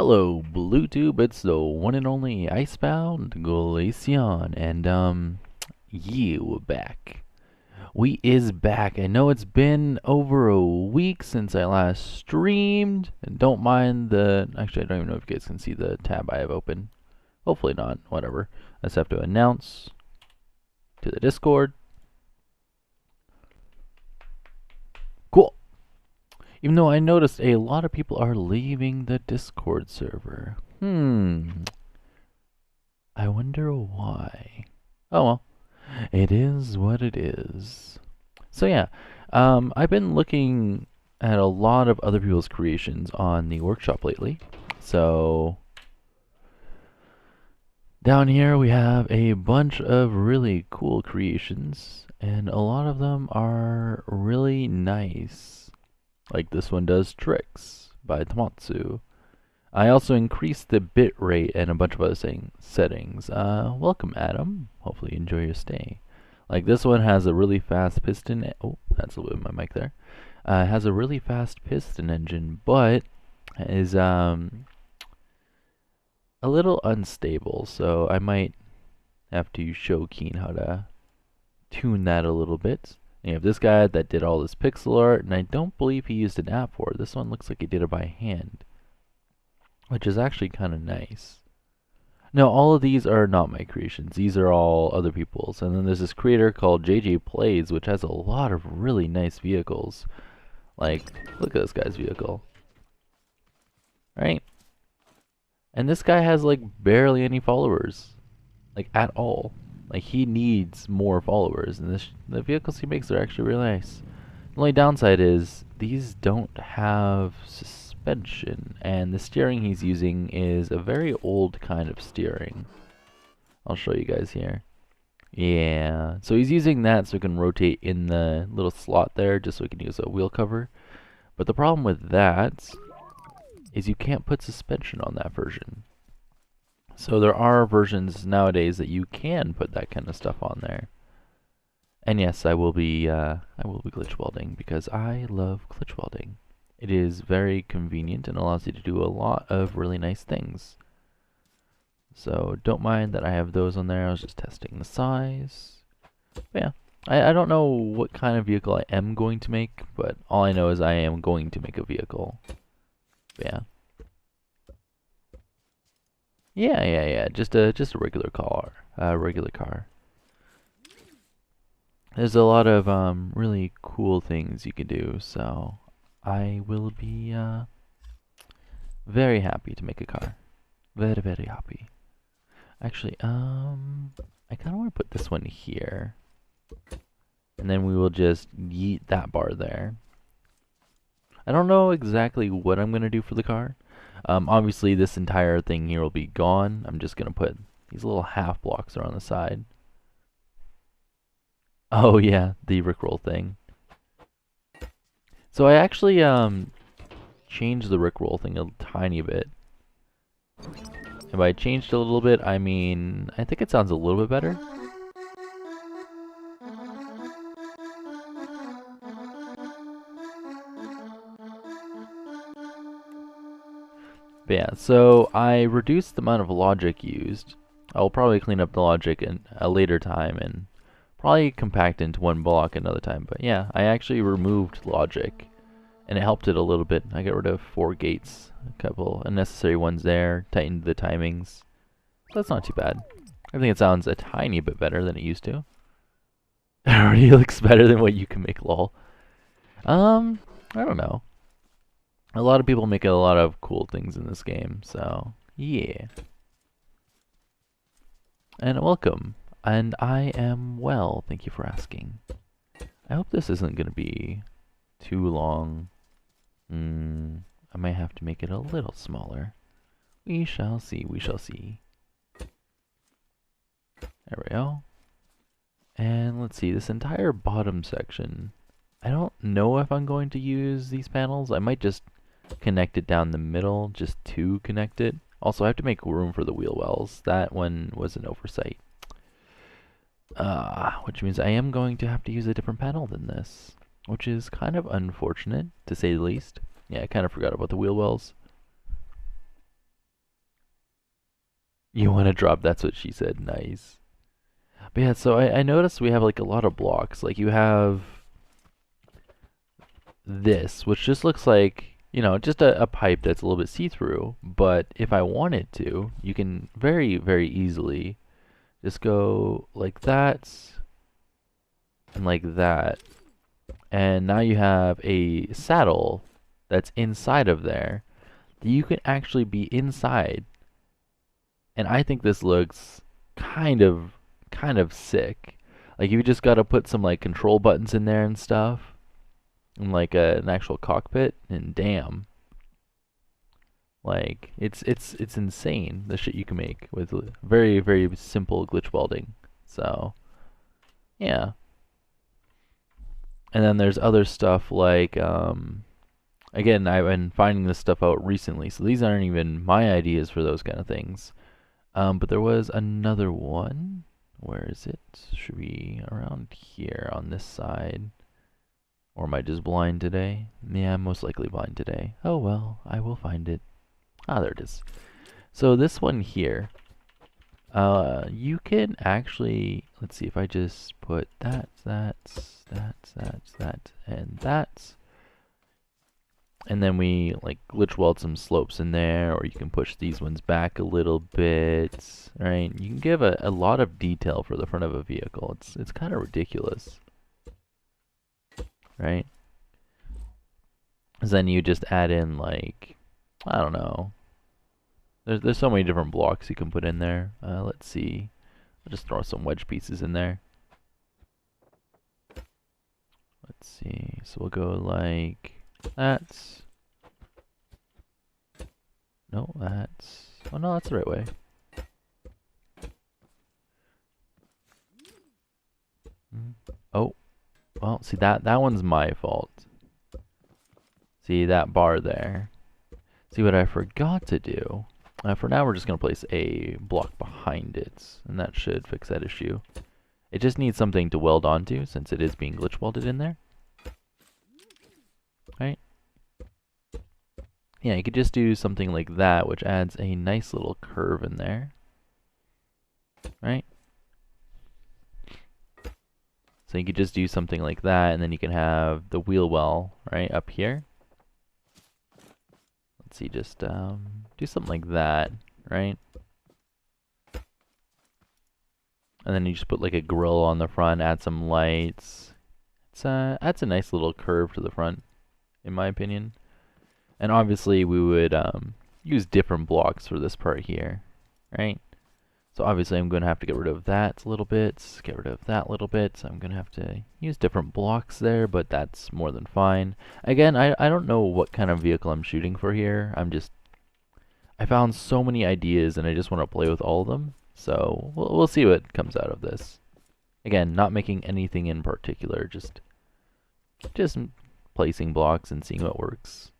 Hello, Bluetooth. It's the one and only Icebound Glacian, and yeah, we're back. We is back. I know it's been over a week since I last streamed, and don't mind actually, I don't even know if you guys can see the tab I have open. Hopefully not. Whatever. I just have to announce to the Discord. Cool. Even though I noticed a lot of people are leaving the Discord server. I wonder why. Oh well, it is what it is. So yeah, I've been looking at a lot of other people's creations on the workshop lately. So down here we have a bunch of really cool creations, and a lot of them are really nice. Like this one does tricks by Tomatsu. I also increased the bit rate and a bunch of other settings. Welcome, Adam. Hopefully you enjoy your stay. Like this one has a really fast piston. Oh, that's a little bit of my mic there. It has a really fast piston engine, but is a little unstable. So I might have to show Keen how to tune that a little bit. And you have this guy that did all this pixel art, and I don't believe he used an app for it. This one looks like he did it by hand, which is actually kind of nice. No, all of these are not my creations. These are all other people's. And then there's this creator called JJ Plays, which has a lot of really nice vehicles. Like, look at this guy's vehicle. Right? And this guy has like barely any followers. Like, at all. Like, he needs more followers. And the vehicles he makes are actually really nice. The only downside is these don't have suspension, and the steering he's using is a very old kind of steering. I'll show you guys here. Yeah, so he's using that so he can rotate in the little slot there just so he can use a wheel cover. But the problem with that is you can't put suspension on that version. So there are versions nowadays that you can put that kind of stuff on there. And yes, I will be glitch welding because I love glitch welding. It is very convenient and allows you to do a lot of really nice things. So don't mind that I have those on there. I was just testing the size. But yeah, I don't know what kind of vehicle I am going to make, but all I know is I am going to make a vehicle. But yeah. Yeah. Just a regular car. Regular car. There's a lot of really cool things you can do, so I will be very happy to make a car. Very happy. Actually, I kind of want to put this one here. And then we will just yeet that bar there. I don't know exactly what I'm going to do for the car. Obviously, this entire thing here will be gone. I'm just going to put these little half blocks around the side. Oh yeah, the Rickroll thing. So I actually changed the Rickroll thing a tiny bit. And by changed a little bit, I mean, I think it sounds a little bit better. But yeah, so I reduced the amount of logic used. I'll probably clean up the logic in a later time and probably compact into one block another time. But yeah, I actually removed logic, and it helped it a little bit. I got rid of 4 gates, a couple unnecessary ones there, tightened the timings. So that's not too bad. I think it sounds a tiny bit better than it used to. It already looks better than what you can make, lol. I don't know. A lot of people make a lot of cool things in this game, so yeah. And welcome. And I am well, thank you for asking. I hope this isn't going to be too long. I might have to make it a little smaller. We shall see, we shall see. There we go. And let's see, this entire bottom section, I don't know if I'm going to use these panels. I might just connect it down the middle just to connect it. Also, I have to make room for the wheel wells. That one was an oversight. Which means I am going to have to use a different panel than this, which is kind of unfortunate, to say the least. Yeah, I kind of forgot about the wheel wells. You want to drop, that's what she said. Nice. But yeah, so I noticed we have like a lot of blocks. Like you have this, which just looks like, you know, just a pipe that's a little bit see-through. But if I wanted to, you can very, very easily just go like that and like that. And now you have a saddle that's inside of there that you can actually be inside. And I think this looks kind of sick. Like you just gotta put some like control buttons in there and stuff, and like an actual cockpit, and damn, like it's insane the shit you can make with very very simple glitch welding. So yeah, and then there's other stuff like again, I've been finding this stuff out recently, so these aren't even my ideas for those kind of things. But there was another one. Where is it? Should be around here on this side. Or am I just blind today? Yeah, I'm most likely blind today. Oh well, I will find it. Ah, there it is. So this one here, you can actually, let's see if I just put that, and that. And then we like glitch weld some slopes in there, or you can push these ones back a little bit, right? You can give a lot of detail for the front of a vehicle. It's kind of ridiculous, right? Because then you just add in like, I don't know. There's so many different blocks you can put in there. Let's see. I'll just throw some wedge pieces in there. Let's see. So we'll go like that. No, that's... Oh, no, that's the right way. Oh. Well, see, that one's my fault. See, that bar there. See, what I forgot to do... for now, we're just going to place a block behind it, and that should fix that issue. It just needs something to weld onto, since it is being glitch welded in there. Right? Yeah, you could just do something like that, which adds a nice little curve in there. Right? So you could just do something like that, and then you can have the wheel well, right, up here. Let's see, just do something like that, right? And then you just put like a grill on the front, add some lights. It's adds a nice little curve to the front, in my opinion. And obviously we would use different blocks for this part here, right? So obviously I'm going to have to get rid of that little bit, get rid of that little bit. So I'm going to have to use different blocks there, but that's more than fine. Again, I don't know what kind of vehicle I'm shooting for here. I found so many ideas and I just want to play with all of them. So we'll see what comes out of this. Again, not making anything in particular, just placing blocks and seeing what works.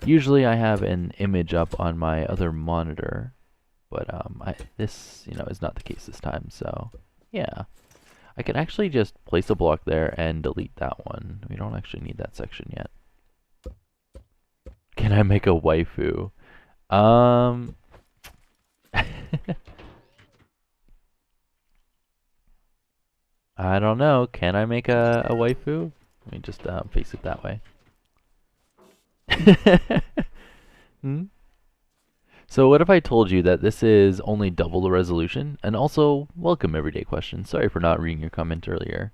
Usually I have an image up on my other monitor, but this is not the case this time. So yeah, I can actually just place a block there and delete that one. We don't actually need that section yet. Can I make a waifu? I don't know. Can I make a waifu? Let me just face it that way. Hmm? So what if I told you that this is only double the resolution? And also, welcome everyday question. Sorry for not reading your comment earlier.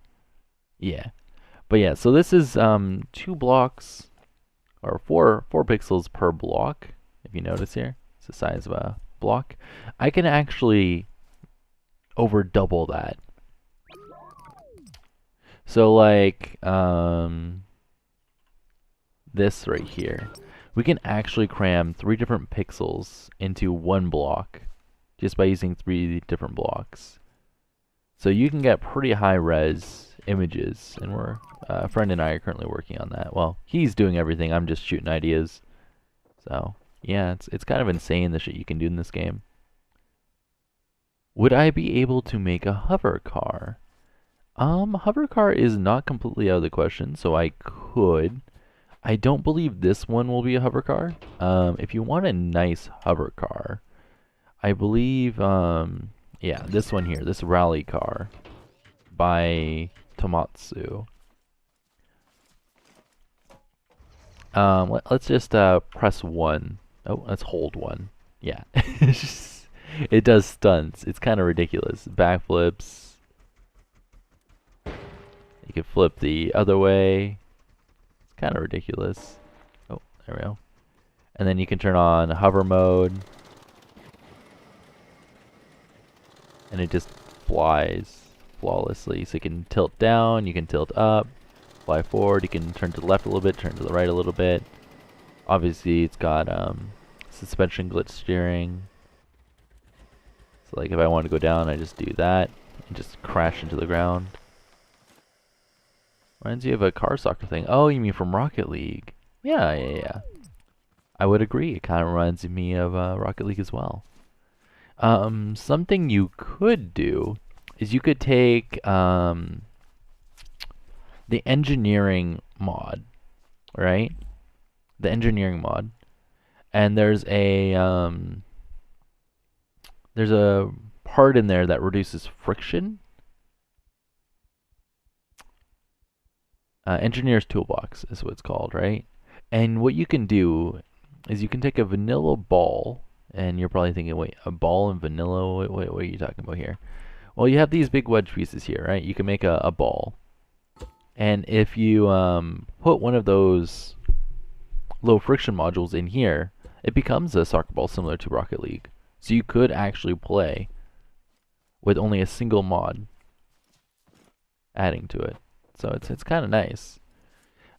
Yeah. But yeah, so this is 2 blocks, or 4 pixels per block, if you notice here. It's the size of a block. I can actually over double that. So like this right here, we can actually cram 3 different pixels into 1 block just by using 3 different blocks. So you can get pretty high res images, and a friend and I are currently working on that. Well, he's doing everything, I'm just shooting ideas. So yeah, it's kind of insane the shit you can do in this game. Would I be able to make a hover car? Hover car is not completely out of the question, so I could. I don't believe this one will be a hover car. If you want a nice hover car, I believe, yeah, this one here, this rally car by Tomatsu. Let's just press 1. Oh, let's hold 1. Yeah. It does stunts. It's kind of ridiculous. Backflips. You can flip the other way. It's kind of ridiculous. Oh, there we go. And then you can turn on hover mode. And it just flies flawlessly. So you can tilt down, you can tilt up, fly forward, you can turn to the left a little bit, turn to the right a little bit. Obviously it's got suspension glitch steering. So like if I want to go down, I just do that and just crash into the ground. Reminds you of a car soccer thing. Oh, you mean from Rocket League? Yeah. I would agree. It kind of reminds me of Rocket League as well. Something you could do is you could take the engineering mod, right? The engineering mod, and there's a part in there that reduces friction. Engineer's Toolbox is what it's called, right? And what you can do is you can take a vanilla ball, and you're probably thinking, wait, a ball and vanilla? What are you talking about here? Well, you have these big wedge pieces here, right? You can make a ball. And if you put one of those low friction modules in here, it becomes a soccer ball similar to Rocket League. So you could actually play with only a single mod adding to it. So it's kind of nice.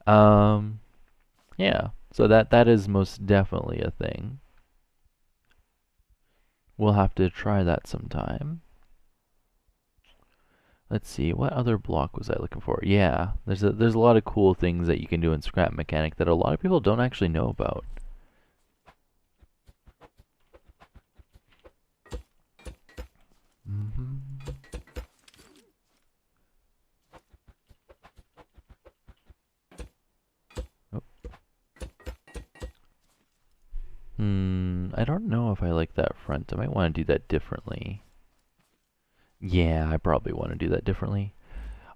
Yeah. So that is most definitely a thing. We'll have to try that sometime. Let's see, what other block was I looking for? Yeah, there's a lot of cool things that you can do in Scrap Mechanic that a lot of people don't actually know about. I don't know if I like that front. I might want to do that differently. Yeah, I probably want to do that differently.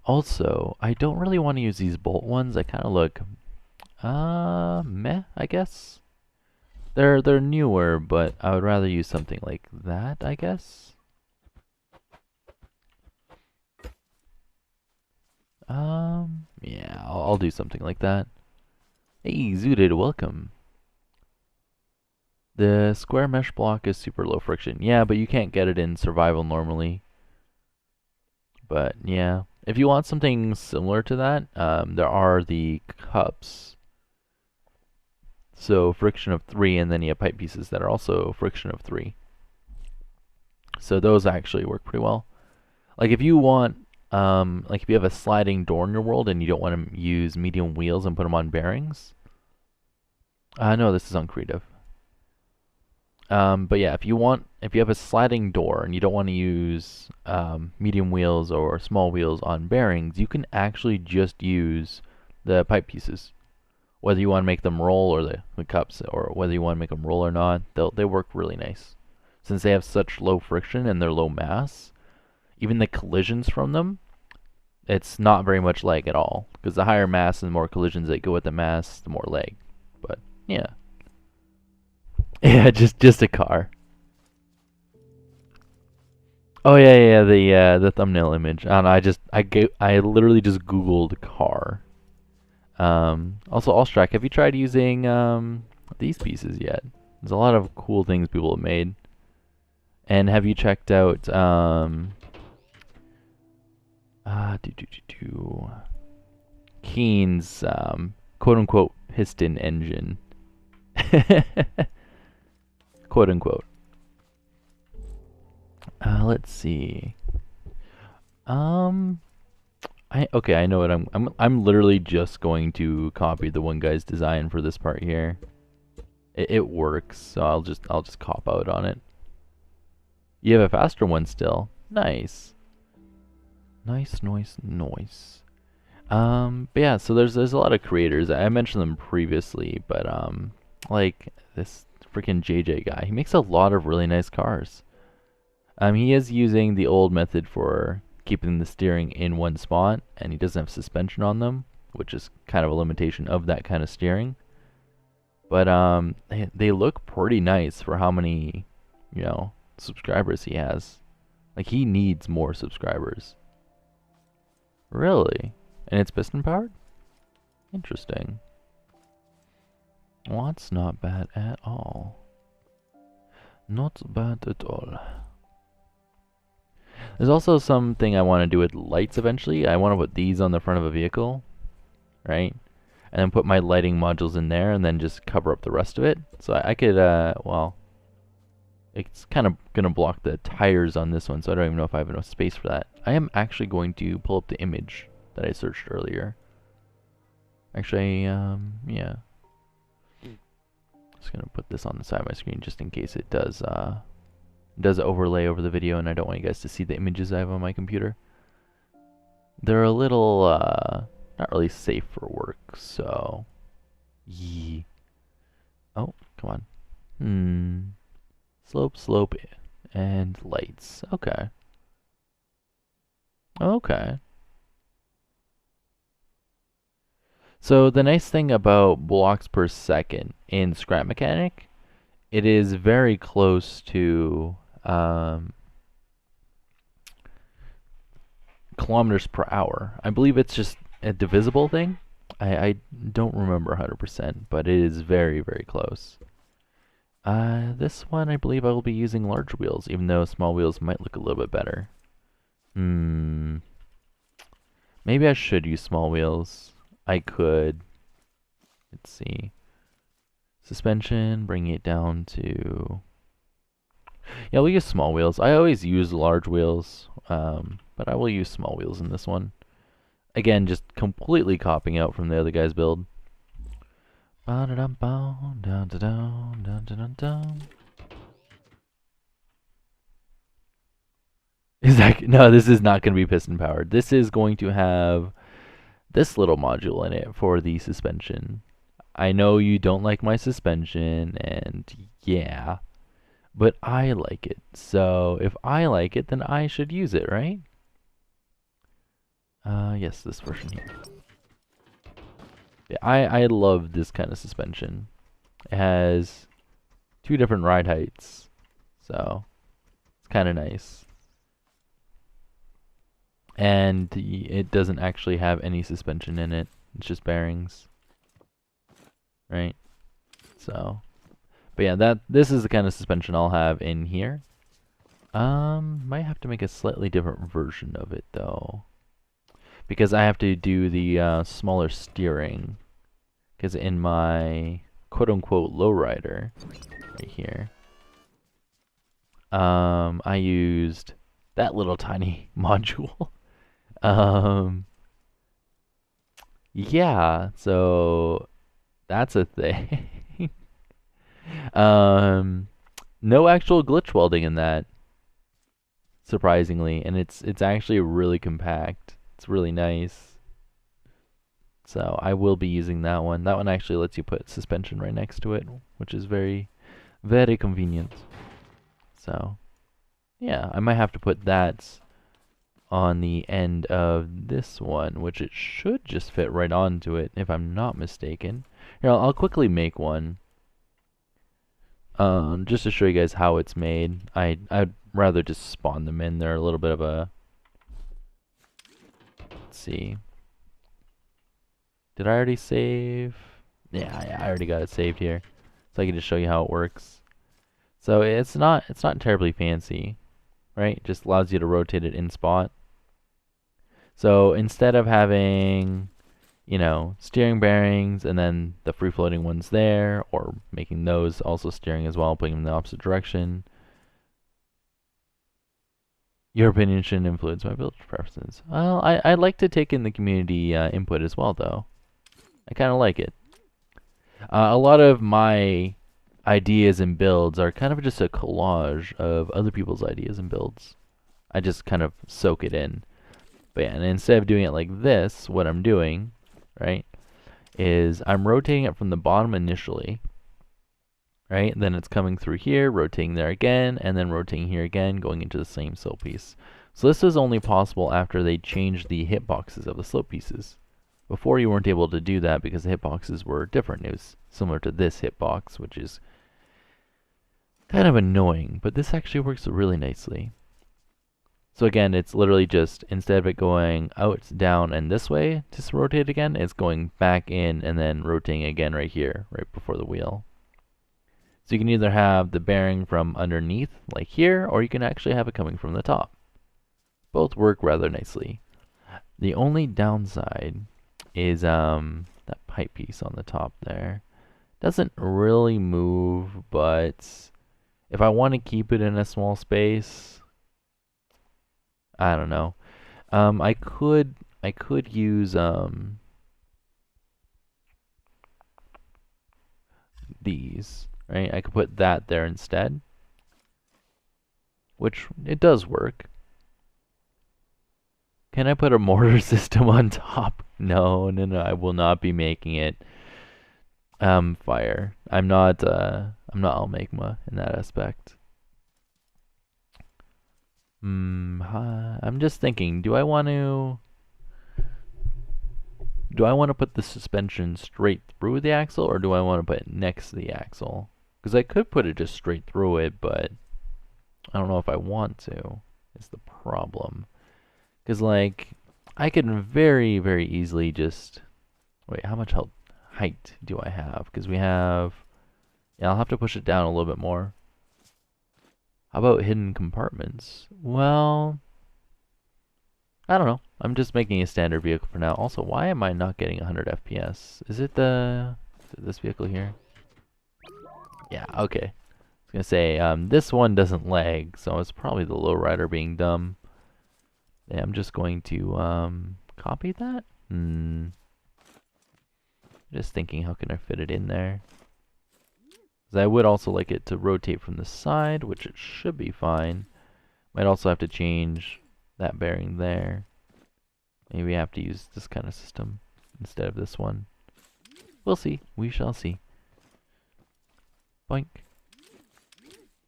Also, I don't really want to use these bolt ones. They kind of look, meh, I guess. They're newer, but I would rather use something like that, I guess. Yeah, I'll do something like that. Hey, Zooted, welcome. The square mesh block is super low friction. Yeah, but you can't get it in survival normally. But yeah, if you want something similar to that, there are the cups. So friction of 3, and then you have pipe pieces that are also friction of 3. So those actually work pretty well. Like if you want, like if you have a sliding door in your world and you don't want to use medium wheels and put them on bearings. No, this is on creative. But yeah, if you have a sliding door and you don't want to use medium wheels or small wheels on bearings, you can actually just use the pipe pieces. Whether you want to make them roll or the cups, or whether you want to make them roll or not, they work really nice. Since they have such low friction and they're low mass, even the collisions from them, it's not very much lag at all. Because the higher mass and the more collisions that go with the mass, the more lag. But yeah. Yeah, just a car. Oh yeah, the thumbnail image. I don't know, I literally just Googled car. Also, Allstrack, have you tried using these pieces yet? There's a lot of cool things people have made. And have you checked out Keen's quote unquote piston engine? Quote unquote. Let's see. Okay, I know what I'm literally just going to copy the one guy's design for this part here. It works, so I'll just cop out on it. You have a faster one still. Nice. Nice. But yeah, so there's a lot of creators. I mentioned them previously, but Like this freaking JJ guy. He makes a lot of really nice cars. He is using the old method for keeping the steering in one spot, and he doesn't have suspension on them, which is kind of a limitation of that kind of steering. But they look pretty nice for how many, subscribers he has. Like, he needs more subscribers. Really? And it's piston powered? Interesting. Well, that's not bad at all. Not bad at all. There's also something I want to do with lights eventually. I want to put these on the front of a vehicle, right? And then put my lighting modules in there and then just cover up the rest of it. So I could, well, it's kind of going to block the tires on this one, so I don't even know if I have enough space for that. I am actually going to pull up the image that I searched earlier. Actually, yeah. Just going to put this on the side of my screen just in case it does overlay over the video and I don't want you guys to see the images I have on my computer. They're a little, not really safe for work, so... Yee. Oh, come on. Slope, and lights. Okay. Okay. So the nice thing about blocks per second in Scrap Mechanic, it is very close to kilometers per hour. I believe it's just a divisible thing. I don't remember 100%, but it is very, very close. This one, I believe I will be using large wheels, even though small wheels might look a little bit better. Maybe I should use small wheels. I could. Let's see. Suspension, bring it down to... Yeah, we'll use small wheels. I always use large wheels, but I will use small wheels in this one. Again, just completely copying out from the other guy's build. Is that... No, this is not going to be piston powered. This is going to have this little module in it for the suspension. I know you don't like my suspension, and yeah, but I like it. So if I like it, then I should use it, right? Yes, this version here. Yeah, I love this kind of suspension. It has 2 different ride heights, so it's kind of nice. And it doesn't actually have any suspension in it. It's just bearings. Right? So, but yeah, this is the kind of suspension I'll have in here. Might have to make a slightly different version of it though, because I have to do the smaller steering. Because in my quote-unquote lowrider right here, I used that little tiny module. Yeah, so that's a thing. No actual glitch welding in that, surprisingly, and it's actually really compact. It's really nice. So I will be using that one. That one actually lets you put suspension right next to it, which is very, very convenient. So yeah, I might have to put that on the end of this one, which it should just fit right onto it, if I'm not mistaken. Here, I'll quickly make one, just to show you guys how it's made. I'd rather just spawn them in. They're a little bit of a... Let's see. Did I already save? Yeah, I already got it saved here, so I can just show you how it works. So it's not terribly fancy, right? It just allows you to rotate it in spot. So instead of having, steering bearings and then the free-floating ones there, or making those also steering as well, putting them in the opposite direction, your opinion shouldn't influence my build preferences. Well, I'd like to take in the community input as well, though. I kind of like it. A lot of my ideas and builds are kind of just a collage of other people's ideas and builds. I just kind of soak it in. But yeah, and instead of doing it like this, what I'm doing, right, is I'm rotating it from the bottom initially, right? Then it's coming through here, rotating there again, and then rotating here again, going into the same slope piece. So this is only possible after they changed the hitboxes of the slope pieces. Before you weren't able to do that because the hitboxes were different. It was similar to this hitbox, which is kind of annoying, but this actually works really nicely. So again, it's literally just, instead of it going out, down, and this way to rotate again, it's going back in and then rotating again right here, right before the wheel. So you can either have the bearing from underneath, like here, or you can actually have it coming from the top. Both work rather nicely. The only downside is that pipe piece on the top there. Doesn't really move, but if I want to keep it in a small space, I don't know. I could use these, right? I could put that there instead, which it does work. Can I put a mortar system on top? No, no, no. I will not be making it fire. I'm not Almagma in that aspect. I'm just thinking, do I want to put the suspension straight through the axle, or do I want to put it next to the axle? Because I could put it just straight through it, but I don't know if I want to. Is the problem. Because, like, I can very, very easily just... Wait, how much height do I have? Because we have... Yeah, I'll have to push it down a little bit more. How about hidden compartments? Well... I don't know. I'm just making a standard vehicle for now. Also, why am I not getting 100 FPS? Is it this vehicle here? Yeah, okay. I was gonna say, this one doesn't lag, so it's probably the lowrider being dumb. Yeah, I'm just going to copy that. Just thinking, how can I fit it in there? Because I would also like it to rotate from the side, which it should be fine. Might also have to change that bearing there. Maybe I have to use this kind of system instead of this one. We'll see. We shall see. Boink.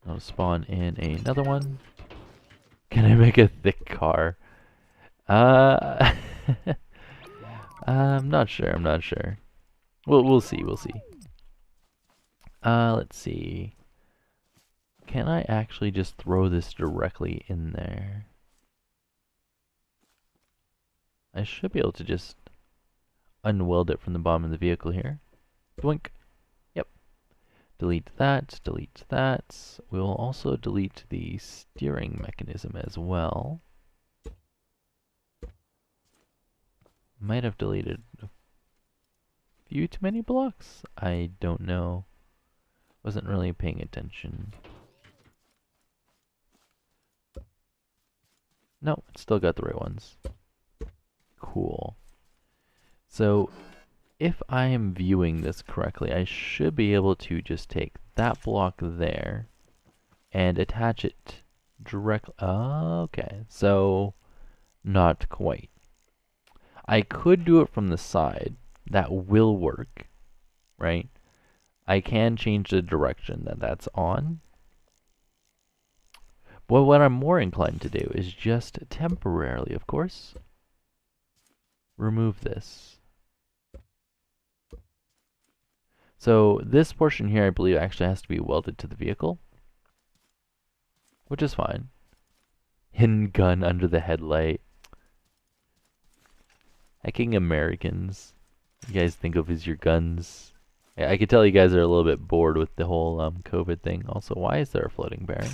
I'll spawn in another one. Can I make a thick car? I'm not sure. I'm not sure. We'll see. We'll see. Let's see. Can I actually just throw this directly in there? I should be able to just unweld it from the bottom of the vehicle here. Doink. Yep. Delete that. Delete that. We will also delete the steering mechanism as well. Might have deleted a few too many blocks. I don't know. Wasn't really paying attention. No, it's still got the right ones. Cool. So, if I am viewing this correctly, I should be able to just take that block there and attach it directly. Okay, so not quite. I could do it from the side. That will work, right? I can change the direction that that's on. But what I'm more inclined to do is just temporarily, of course, remove this. So this portion here, I believe, actually has to be welded to the vehicle, which is fine. Hidden gun under the headlight. Hacking Americans. You guys think of as your guns. I could tell you guys are a little bit bored with the whole COVID thing. Also, why is there a floating bearing?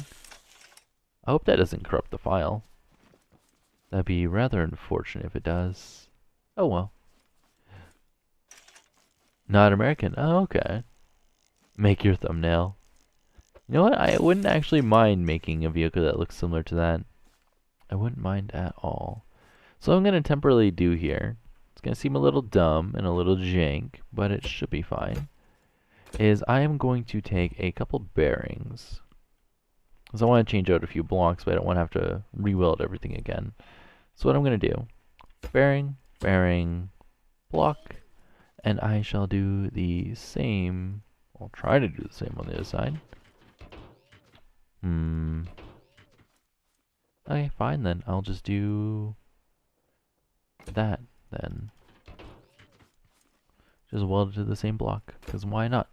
I hope that doesn't corrupt the file. That'd be rather unfortunate if it does. Oh well. Not American. Oh, okay. Make your thumbnail. You know what? I wouldn't actually mind making a vehicle that looks similar to that. I wouldn't mind at all. So what I'm going to temporarily do here, it's going to seem a little dumb and a little jank, but it should be fine, is I am going to take a couple bearings. Because I want to change out a few blocks, but I don't want to have to re-weld everything again. So what I'm going to do, bearing, bearing, block, and I shall do the same I'll try to do the same on the other side. Okay, fine then. I'll just do that then. Just weld it to the same block, because why not?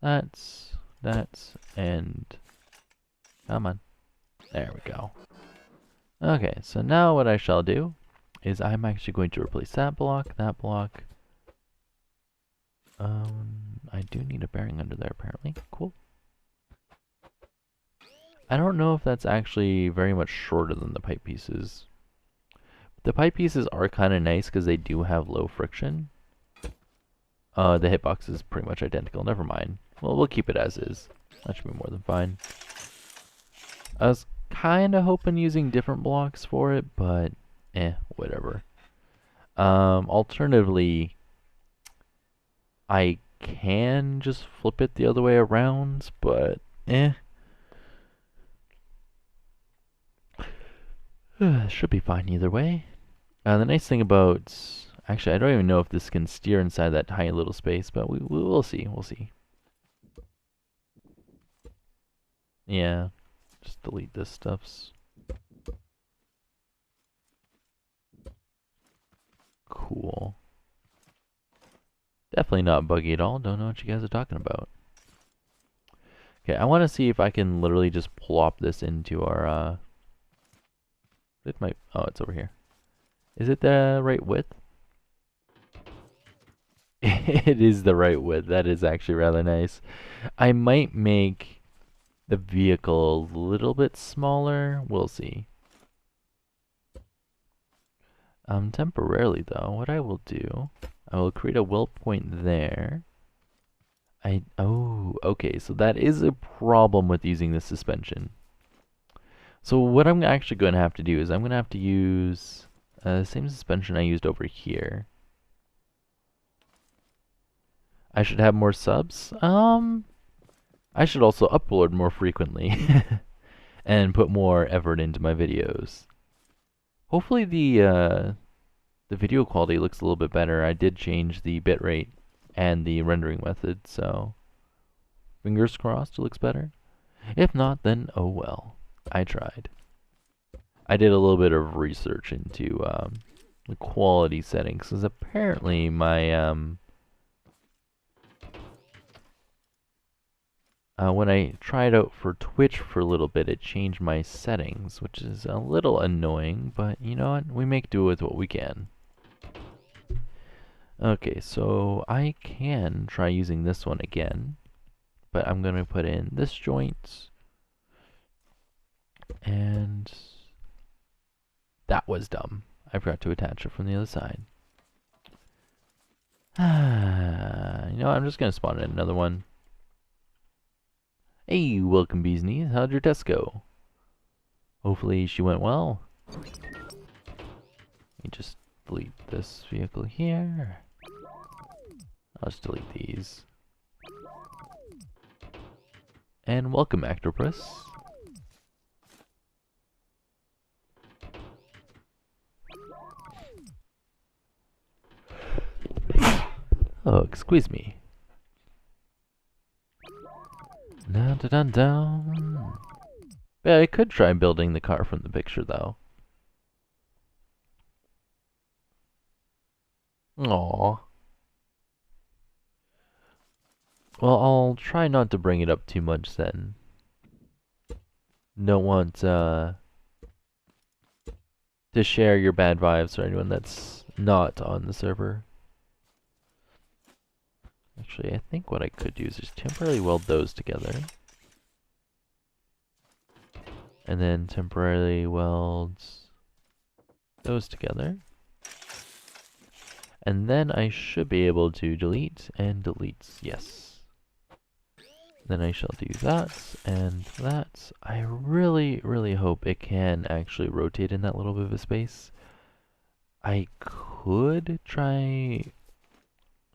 That's, and come on. There we go. Okay, so now what I shall do is I'm actually going to replace that block. I do need a bearing under there apparently. Cool. I don't know if that's actually very much shorter than the pipe pieces. The pipe pieces are kind of nice because they do have low friction. The hitbox is pretty much identical. Never mind. Well, we'll keep it as is. That should be more than fine. I was kind of hoping using different blocks for it, but whatever. Alternatively, I can just flip it the other way around, but should be fine either way. The nice thing about... Actually, I don't even know if this can steer inside that tiny little space, but we'll see. We'll see. Yeah. Just delete this stuffs. Cool. Definitely not buggy at all. Don't know what you guys are talking about. Okay, I want to see if I can literally just plop this into our... Oh, it's over here. Is it the right width? It is the right width. That is actually rather nice. I might make the vehicle a little bit smaller. We'll see. Temporarily though, what I will do, I will create a weld point there. Oh, okay, so that is a problem with using the suspension. So what I'm actually going to have to do is I'm going to have to use the same suspension I used over here. I should have more subs. I should also upload more frequently and put more effort into my videos. Hopefully the video quality looks a little bit better. I did change the bitrate and the rendering method, so fingers crossed it looks better. If not, then oh well. I tried. I did a little bit of research into the quality settings, because apparently my when I tried out for Twitch for a little bit, it changed my settings, which is a little annoying, but you know what? We make do with what we can. Okay, so I can try using this one again, but I'm going to put in this joint, and that was dumb. I forgot to attach it from the other side. You know what? I'm just going to spawn in another one. Hey, welcome Bee's Knees. How'd your test go? Hopefully she went well. Let me just delete this vehicle here. I'll just delete these. And welcome Octopus. Oh, excuse me. Dun, dun, dun, dun. Yeah, I could try building the car from the picture, though. Aww. Well, I'll try not to bring it up too much then. Don't want to share your bad vibes for anyone that's not on the server. Actually, I think what I could do is just temporarily weld those together. And then temporarily weld those together. And then I should be able to delete and delete. Yes. Then I shall do that and that. I really, really hope it can actually rotate in that little bit of a space. I could try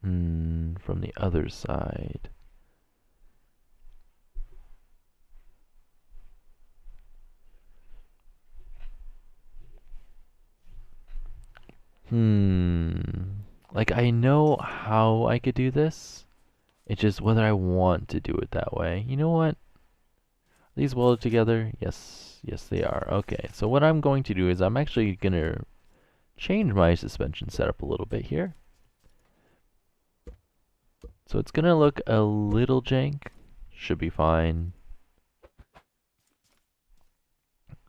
from the other side. Like, I know how I could do this, It's just whether I want to do it that way. You know what? Are these welded together? Yes. Yes, they are. Okay, so what I'm going to do is I'm actually going to change my suspension setup a little bit here. So it's going to look a little jank. Should be fine.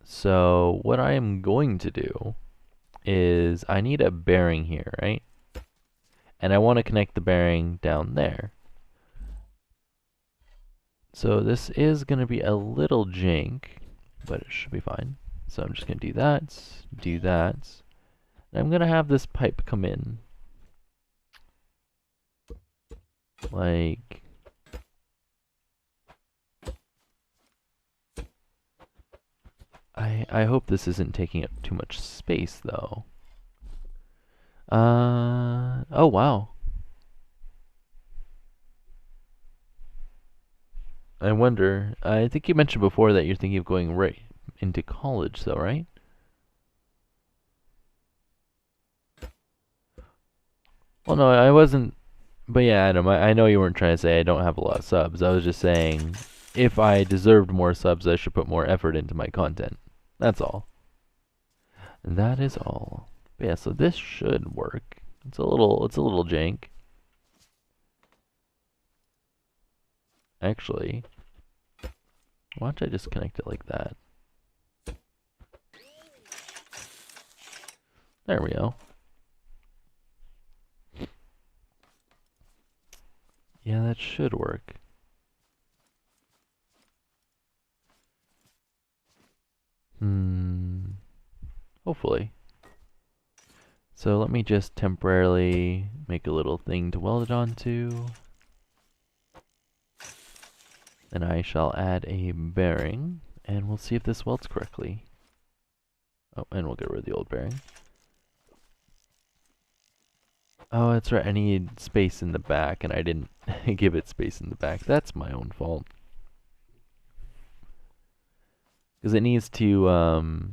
So what I am going to do is I need a bearing here, right? And I want to connect the bearing down there. So this is going to be a little jank, but it should be fine. So I'm just going to do that. And I'm going to have this pipe come in. Like... I hope this isn't taking up too much space, though. Oh wow. I wonder, I think you mentioned before that you're thinking of going right into college, though, right? Well, no, I wasn't, but yeah, Adam, I know you weren't trying to say I don't have a lot of subs. I was just saying, if I deserved more subs, I should put more effort into my content. That's all. That is all. But yeah, so this should work. It's a little jank. Actually, why don't I just connect it like that? There we go. Yeah, that should work. Hopefully. So let me just temporarily make a little thing to weld it onto. Then I shall add a bearing, and we'll see if this welds correctly. Oh, and we'll get rid of the old bearing. Oh, that's right, I need space in the back, and I didn't give it space in the back. That's my own fault. Because it needs to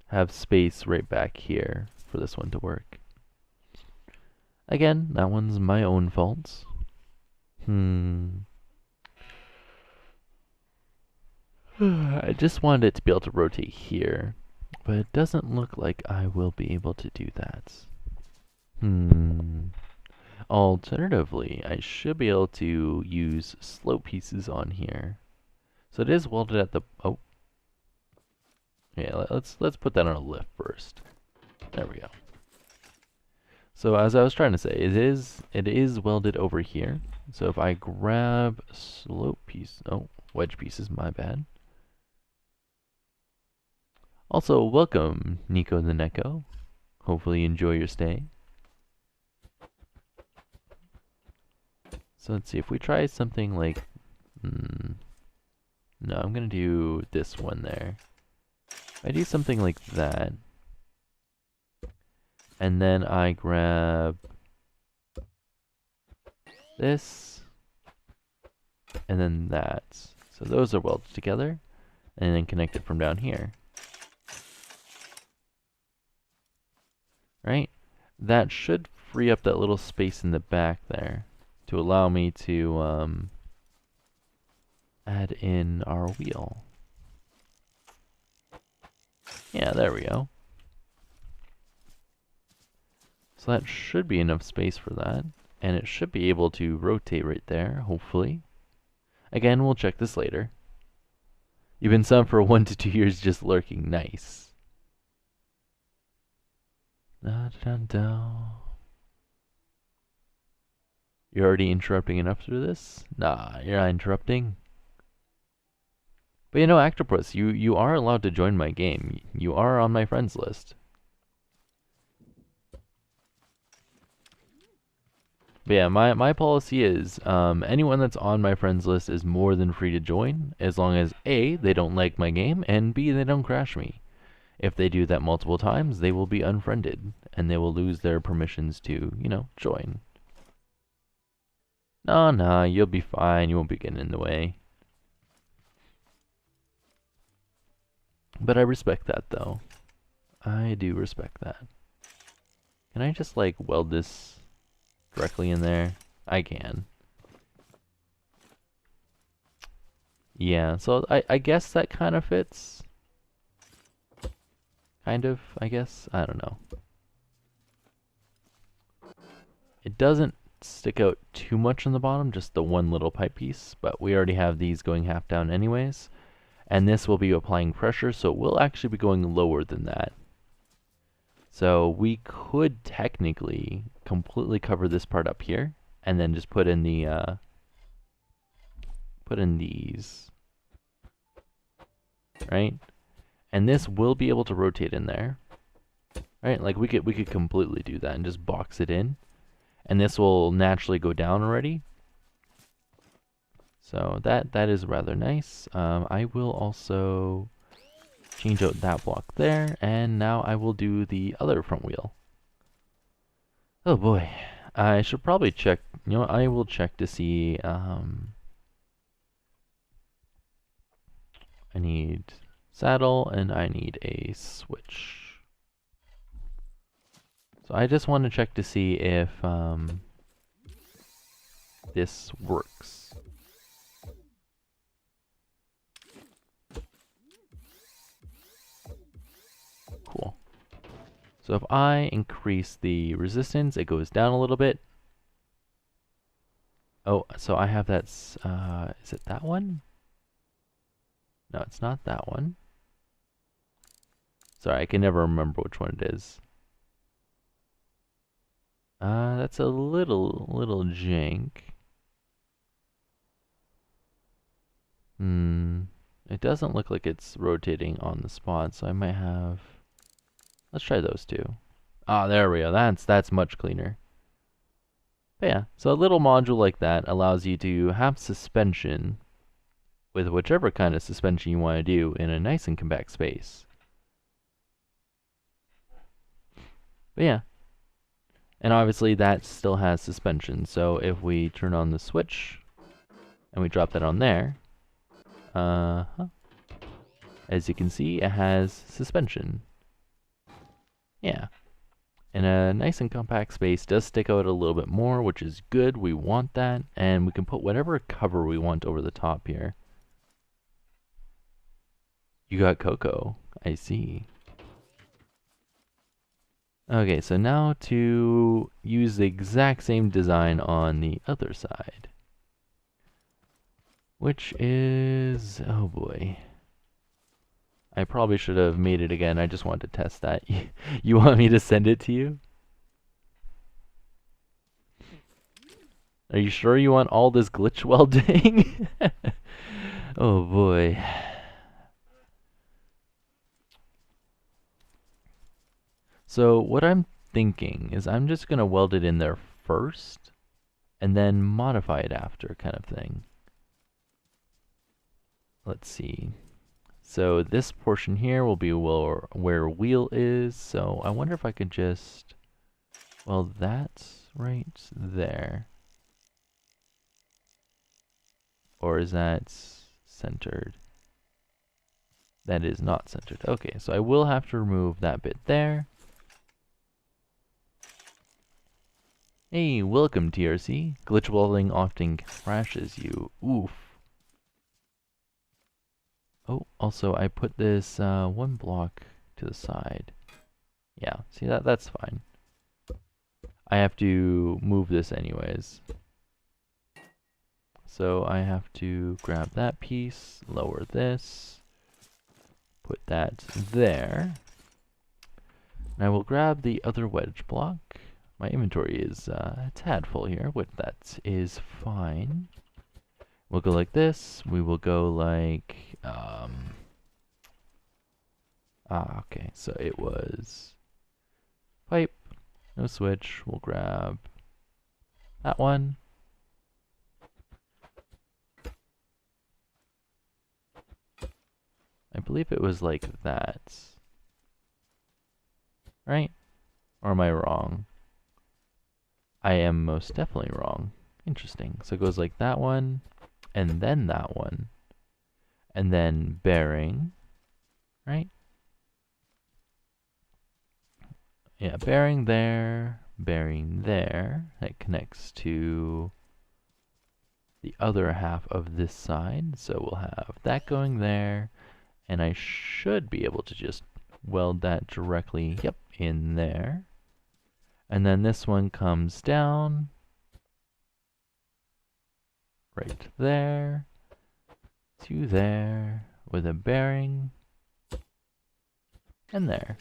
have space right back here for this one to work. Again, that one's my own fault. I just wanted it to be able to rotate here, but it doesn't look like I will be able to do that. Alternatively, I should be able to use slope pieces on here. So it is welded at the, oh. Yeah, let's put that on a lift first. There we go. So as I was trying to say, it is welded over here. So if I grab slope piece, oh, wedge pieces, my bad. Also, welcome, Nico the Neko. Hopefully you enjoy your stay. So let's see, if we try something like, no, I'm gonna do this one there. If I do something like that, and then I grab this, and then that. So those are welded together, and then connected from down here. Right? That should free up that little space in the back there to allow me to add in our wheel. Yeah, there we go. So that should be enough space for that, and it should be able to rotate right there, hopefully. Again, we'll check this later. You've been subbed for 1 to 2 years just lurking. Nice. Da, da, da. You're already interrupting enough through this? Nah, you're not interrupting. But you know, Octopus, you are allowed to join my game. You are on my friends list. But yeah, my policy is anyone that's on my friends list is more than free to join, as long as A, they don't like my game, and B, they don't crash me. If they do that multiple times, they will be unfriended, and they will lose their permissions to, you know, join. No, you'll be fine. You won't be getting in the way. But I respect that, though. I do respect that. Can I just, like, weld this directly in there? I can. Yeah, so I guess that kind of fits. Kind of, I guess. I don't know. It doesn't stick out too much on the bottom, just the one little pipe piece, but we already have these going half down anyways. And this will be applying pressure, so it will actually be going lower than that. So we could technically completely cover this part up here, and then just put in the put in these, right? And this will be able to rotate in there, right? Like we could completely do that and just box it in, and this will naturally go down already. So that is rather nice. I will also change out that block there, and now I will do the other front wheel. Oh boy, I should probably check. You know, I will check to see. I need saddle and I need a switch. So I just want to check to see if this works. Cool. So if I increase the resistance, it goes down a little bit. Oh, so I have that. Is it that one? No, it's not that one. Sorry, I can never remember which one it is. That's a little jank. It doesn't look like it's rotating on the spot, so I might have. Let's try those two. Ah, there we go. That's much cleaner. But yeah, so a little module like that allows you to have suspension with whichever kind of suspension you want to do in a nice and compact space. But yeah. And obviously that still has suspension, so if we turn on the switch and we drop that on there, as you can see, it has suspension. Yeah. And a nice and compact space does stick out a little bit more, which is good. We want that, and we can put whatever cover we want over the top here. You got Coco. I see. Okay, so now to use the exact same design on the other side. Which is... oh boy. I probably should have made it again. I just wanted to test that. You want me to send it to you? Are you sure you want all this glitch welding? Oh boy. So what I'm thinking is I'm just going to weld it in there first and then modify it after, kind of thing. Let's see. So this portion here will be where wheel is. So I wonder if I could just, well, that's right there. Or is that centered? That is not centered. Okay, so I will have to remove that bit there. Hey, welcome TRC. Glitch welding often crashes you. Oof. Oh, also I put this one block to the side. Yeah, see that's fine. I have to move this anyways. So I have to grab that piece, lower this, put that there. And I will grab the other wedge block. My inventory is a tad full here, but that is fine. We'll go like this. We will go like, okay, so it was pipe, no switch. We'll grab that one. I believe it was like that. Right? Or am I wrong? I am most definitely wrong. Interesting. So it goes like that one, and then that one, and then bearing, right? Yeah, bearing there, bearing there that connects to the other half of this side. So we'll have that going there, and I should be able to just weld that directly, yep, in there. And then this one comes down right there to there with a bearing and there.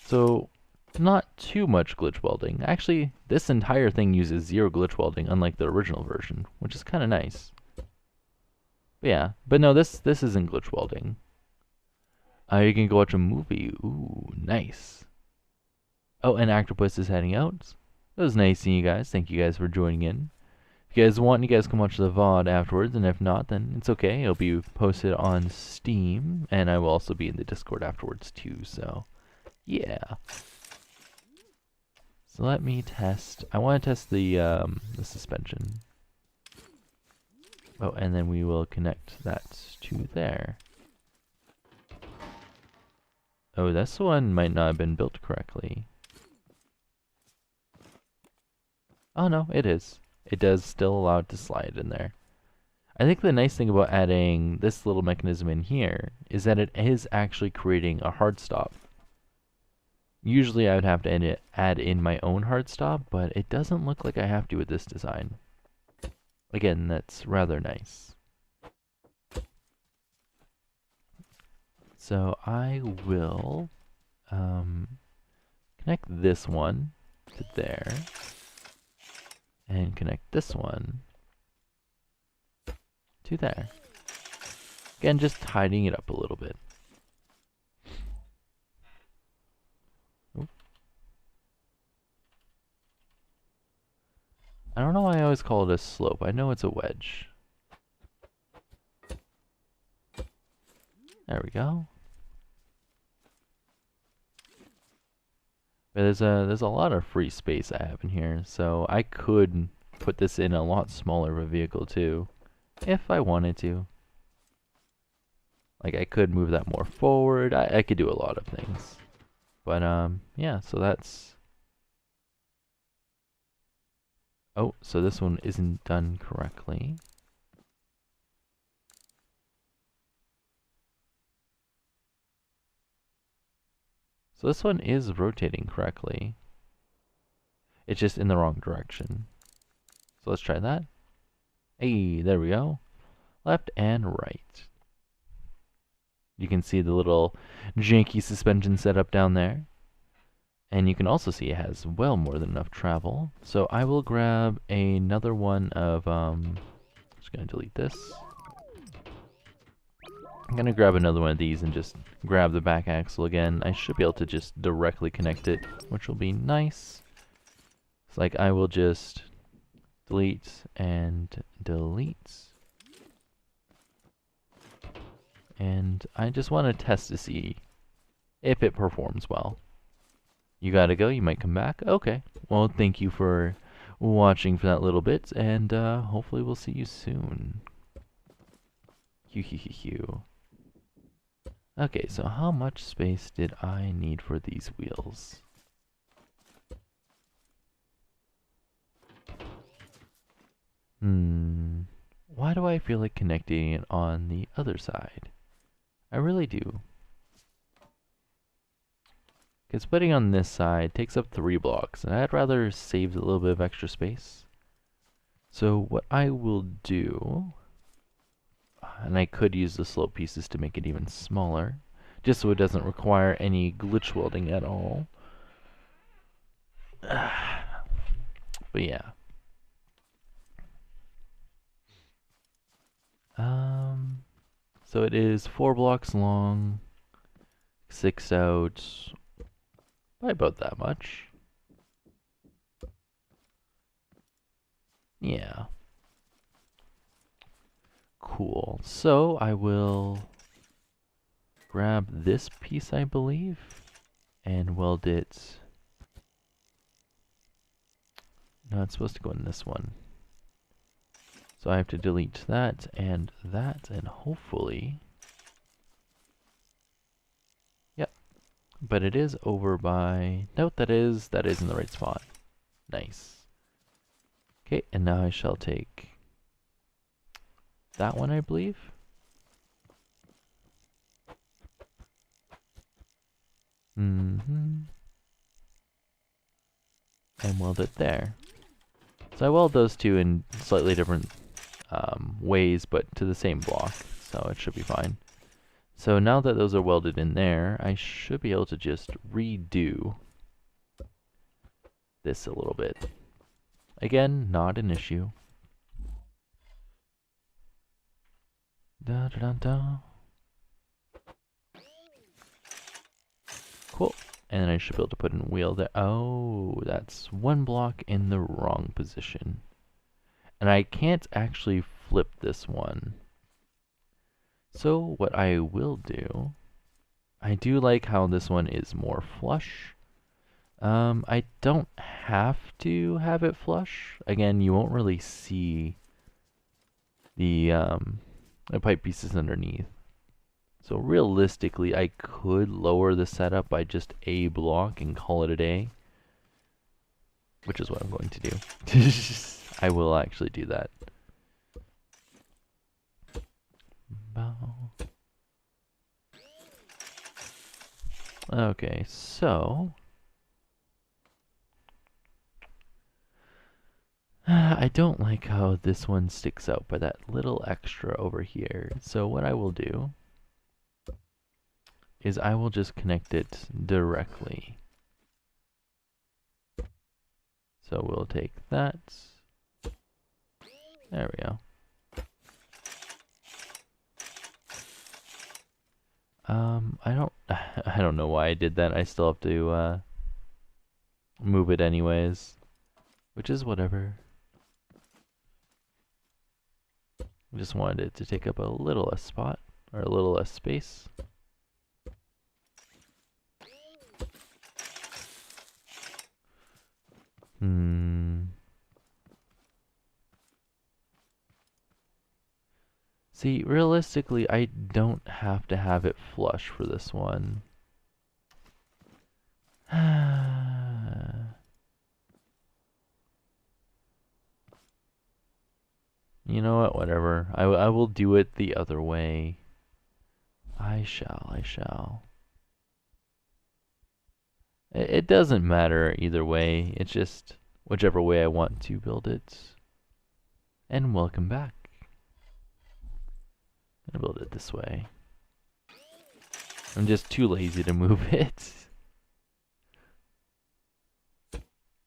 So not too much glitch welding. Actually, this entire thing uses 0 glitch welding, unlike the original version, which is kind of nice. But yeah, but no, this isn't glitch welding. You can go watch a movie. Ooh, nice. Oh, and Octopus is heading out. It was nice seeing you guys. Thank you guys for joining in. If you guys want, you guys can watch the VOD afterwards, and if not, then it's okay. It'll be posted on Steam, and I will also be in the Discord afterwards too, so yeah. So let me test. I want to test the suspension. Oh, and then we will connect that to there. Oh, this one might not have been built correctly. Oh no, it is. It does still allow it to slide in there. I think the nice thing about adding this little mechanism in here is that it is actually creating a hard stop. Usually I would have to add in my own hard stop, but it doesn't look like I have to with this design. Again, that's rather nice. So I will connect this one to there, and connect this one to there. Again, just tidying it up a little bit. Oop. I don't know why I always call it a slope. I know it's a wedge. There we go. But there's a lot of free space I have in here, so I could put this in a lot smaller of a vehicle too, if I wanted to. Like I could move that more forward. I could do a lot of things. But yeah, so that's. Oh, so this one isn't done correctly. So this one is rotating correctly. It's just in the wrong direction. So let's try that. Hey, there we go. Left and right. You can see the little janky suspension setup down there. And you can also see it has well more than enough travel. So I will grab another one of, just gonna delete this. I'm gonna grab another one of these and just grab the back axle again. I should be able to just directly connect it, which will be nice. It's like I will just delete and delete. And I just want to test to see if it performs well. You gotta go, you might come back. Okay. Well, thank you for watching for that little bit, and hopefully we'll see you soon. Okay, so how much space did I need for these wheels? Why do I feel like connecting it on the other side? I really do. Because putting on this side takes up 3 blocks, and I'd rather save a little bit of extra space. So what I will do, and I could use the slope pieces to make it even smaller, just so it doesn't require any glitch welding at all. But yeah. So it is 4 blocks long, 6 out, by about that much. Yeah. Cool. So I will grab this piece, I believe, and weld it. No, it's supposed to go in this one. So I have to delete that, and hopefully, yep, but it is over by... Note that is in the right spot. Nice. Okay, and now I shall take that one, I believe. And weld it there. So I weld those two in slightly different ways, but to the same block, so it should be fine. So now that those are welded in there, I should be able to just redo this a little bit. Again, not an issue. Da da da da. Cool. And then I should be able to put in wheel there. Oh, that's one block in the wrong position. And I can't actually flip this one. So what I will do, I do like how this one is more flush. I don't have to have it flush. Again, you won't really see the pipe pieces underneath. So realistically, I could lower the setup by just a block and call it a day. Which is what I'm going to do. I will actually do that. Okay, so... I don't like how this one sticks out by that little extra over here. So what I will do is I will just connect it directly. So we'll take that. There we go. I don't know why I did that. I still have to move it anyways, which is whatever. I just wanted it to take up a little less spot, or a little less space. See, realistically, I don't have to have it flush for this one. You know what, whatever. I will do it the other way. I shall. It doesn't matter either way. It's just whichever way I want to build it. And welcome back. I'm gonna build it this way. I'm just too lazy to move it.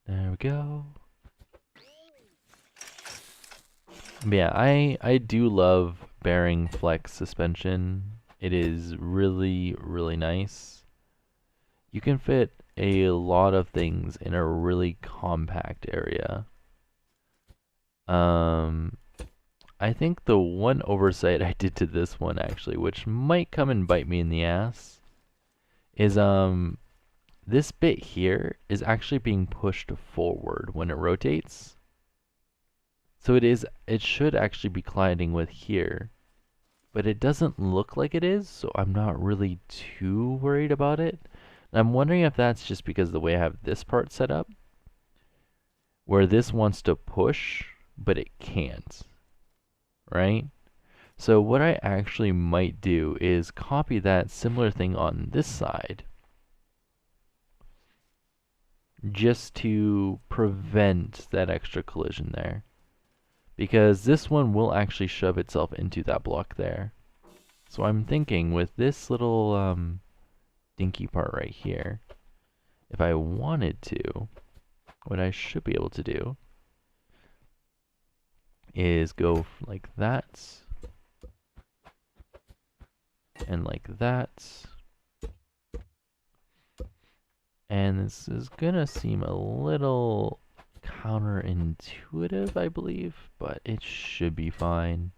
There we go. Yeah, I do love bearing flex suspension. It is really, really nice. You can fit a lot of things in a really compact area. I think the one oversight I did to this one actually, which might come and bite me in the ass, is this bit here is actually being pushed forward when it rotates. So it should actually be colliding with here, but it doesn't look like it is, so I'm not really too worried about it. And I'm wondering if that's just because of the way I have this part set up, where this wants to push, but it can't, right? So what I actually might do is copy that similar thing on this side, just to prevent that extra collision there. Because this one will actually shove itself into that block there. So I'm thinking with this little dinky part right here, if I wanted to, what I should be able to do is go like that, and like that. And this is gonna seem a little counterintuitive, I believe, but it should be fine.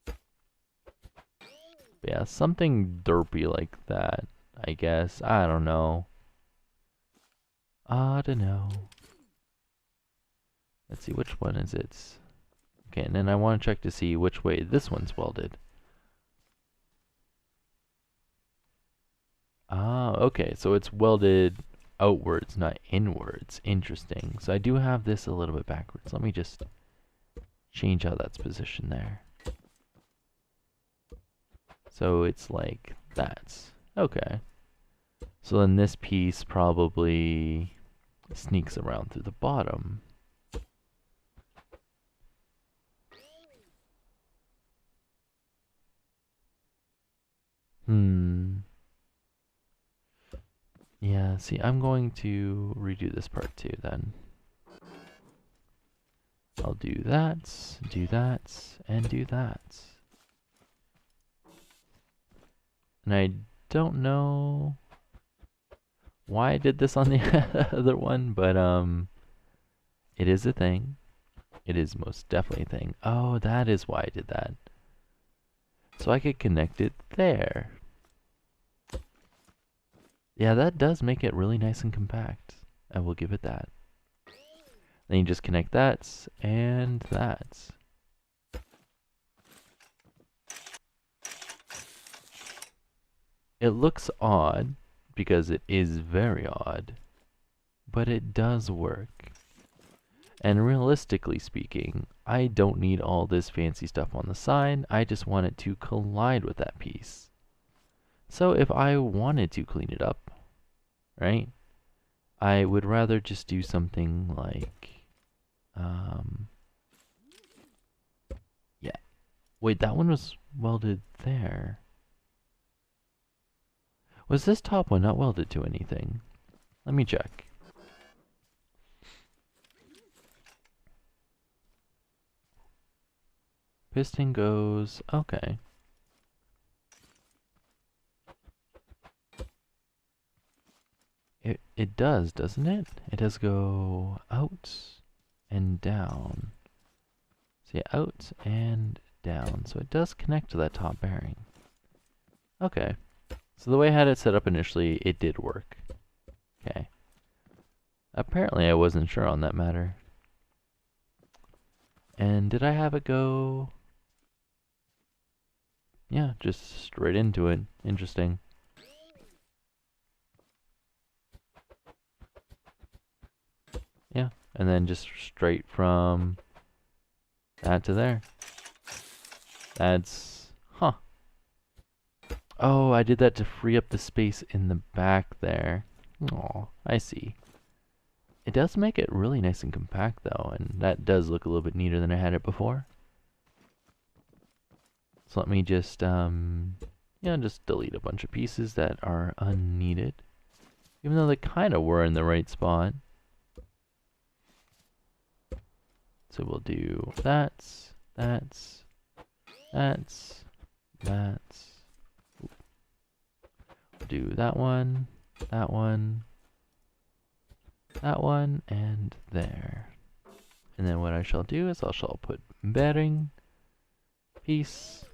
But yeah, something derpy like that, I guess. I don't know. Let's see, which one is it? Okay, and then I want to check to see which way this one's welded. Ah, okay, so it's welded outwards, not inwards. Interesting. So I do have this a little bit backwards. Let me just change how that's positioned there. So it's like that. Okay. So then this piece probably sneaks around through the bottom. Yeah, see, I'm going to redo this part too then. I'll do that, and do that. And I don't know why I did this on the other one, but it is a thing. It is most definitely a thing. Oh, that is why I did that. So I could connect it there. Yeah, that does make it really nice and compact. I will give it that. Then you just connect that and that. It looks odd because it is very odd, but it does work. And realistically speaking, I don't need all this fancy stuff on the side. I just want it to collide with that piece. So if I wanted to clean it up, right, I would rather just do something like, yeah. Wait, that one was welded there. Was this top one not welded to anything? Let me check. Piston goes, okay. It does, doesn't it? It does go out and down. So yeah, out and down. So it does connect to that top bearing. Okay. So the way I had it set up initially, it did work. Okay. Apparently I wasn't sure on that matter. And did I have it go? Yeah, just straight into it. Interesting. Yeah, and then just straight from that to there. That's, huh. Oh, I did that to free up the space in the back there. Oh, I see. It does make it really nice and compact though, and that does look a little bit neater than I had it before. So let me just, yeah, just delete a bunch of pieces that are unneeded. Even though they kind of were in the right spot. So we'll do that's. Do that one, and there. And then what I shall do is I shall put bearing piece,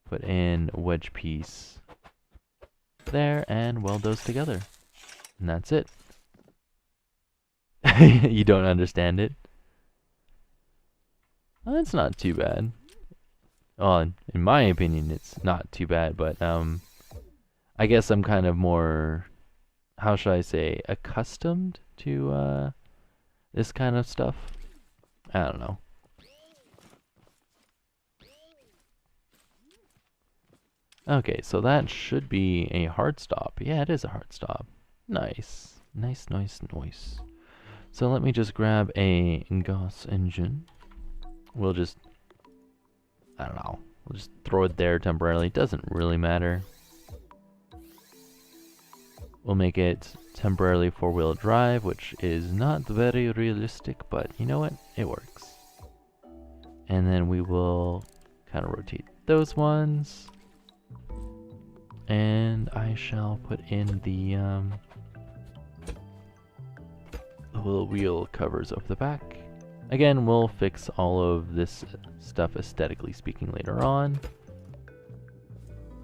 put in wedge piece there, and weld those together. And that's it. You don't understand it? Well, that's not too bad. Well, in my opinion, it's not too bad, but I guess I'm kind of more, how should I say, accustomed to this kind of stuff. I don't know. Okay, so that should be a hard stop. Yeah, it is a hard stop. Nice. Nice. So let me just grab a gas engine. We'll just, I don't know, we'll just throw it there temporarily. It doesn't really matter. We'll make it temporarily four-wheel drive, which is not very realistic, but you know what? It works. And then we will kind of rotate those ones. And I shall put in the little wheel covers over the back. Again, we'll fix all of this stuff aesthetically speaking later on.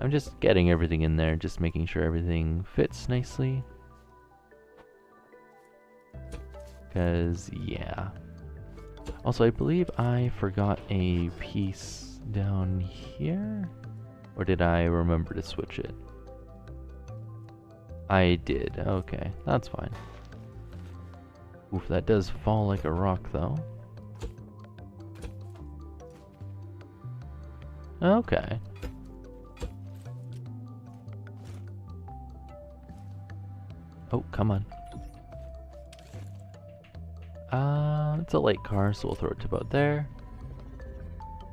I'm just getting everything in there, just making sure everything fits nicely. Because, yeah. Also, I believe I forgot a piece down here. Or did I remember to switch it? I did. Okay, that's fine. Oof, that does fall like a rock, though. Okay. Oh, come on. It's a light car, so we'll throw it to about there.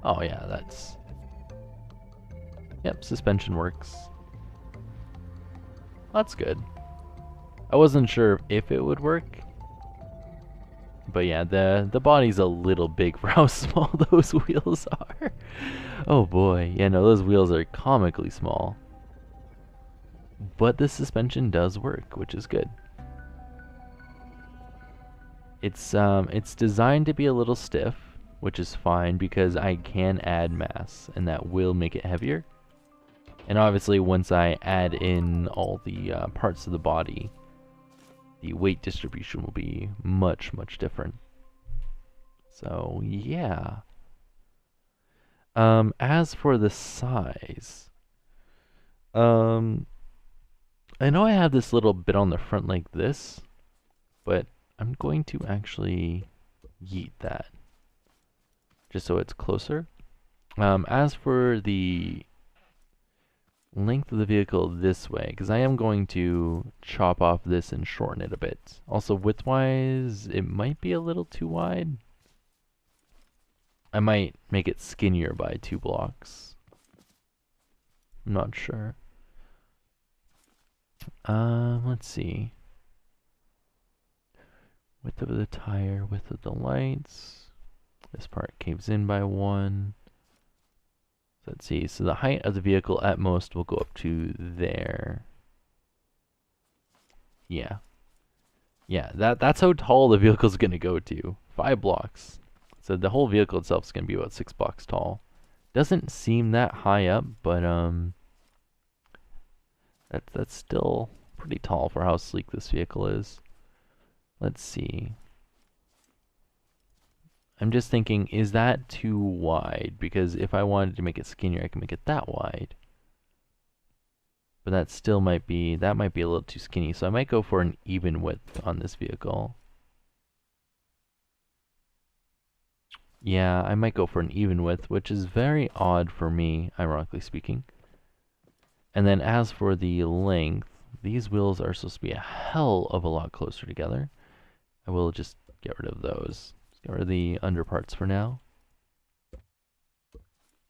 Oh yeah, that's... Yep, suspension works. That's good. I wasn't sure if it would work. But yeah, the body's a little big for how small those wheels are. Oh boy, yeah, no, those wheels are comically small. But the suspension does work, which is good. It's designed to be a little stiff, which is fine because I can add mass, and that will make it heavier. And obviously, once I add in all the parts of the body, the weight distribution will be much, much different. So, yeah. As for the size, I know I have this little bit on the front like this, but I'm going to actually yeet that, just so it's closer. As for the length of the vehicle this way, because I am going to chop off this and shorten it a bit. Also, width-wise, it might be a little too wide. I might make it skinnier by 2 blocks. I'm not sure. Let's see. Width of the tire, width of the lights. This part caves in by 1. So let's see. So the height of the vehicle at most will go up to there. Yeah. Yeah, that's how tall the vehicle's gonna go to. 5 blocks. So the whole vehicle itself is gonna be about 6 blocks tall. Doesn't seem that high up, but that's still pretty tall for how sleek this vehicle is. Let's see. I'm just thinking, is that too wide? Because if I wanted to make it skinnier, I can make it that wide. But that still might be, a little too skinny. So I might go for an even width on this vehicle. Yeah, I might go for an even width, which is very odd for me, ironically speaking. And then as for the length, these wheels are supposed to be a hell of a lot closer together. I will just get rid of those. Just get rid of the underparts for now.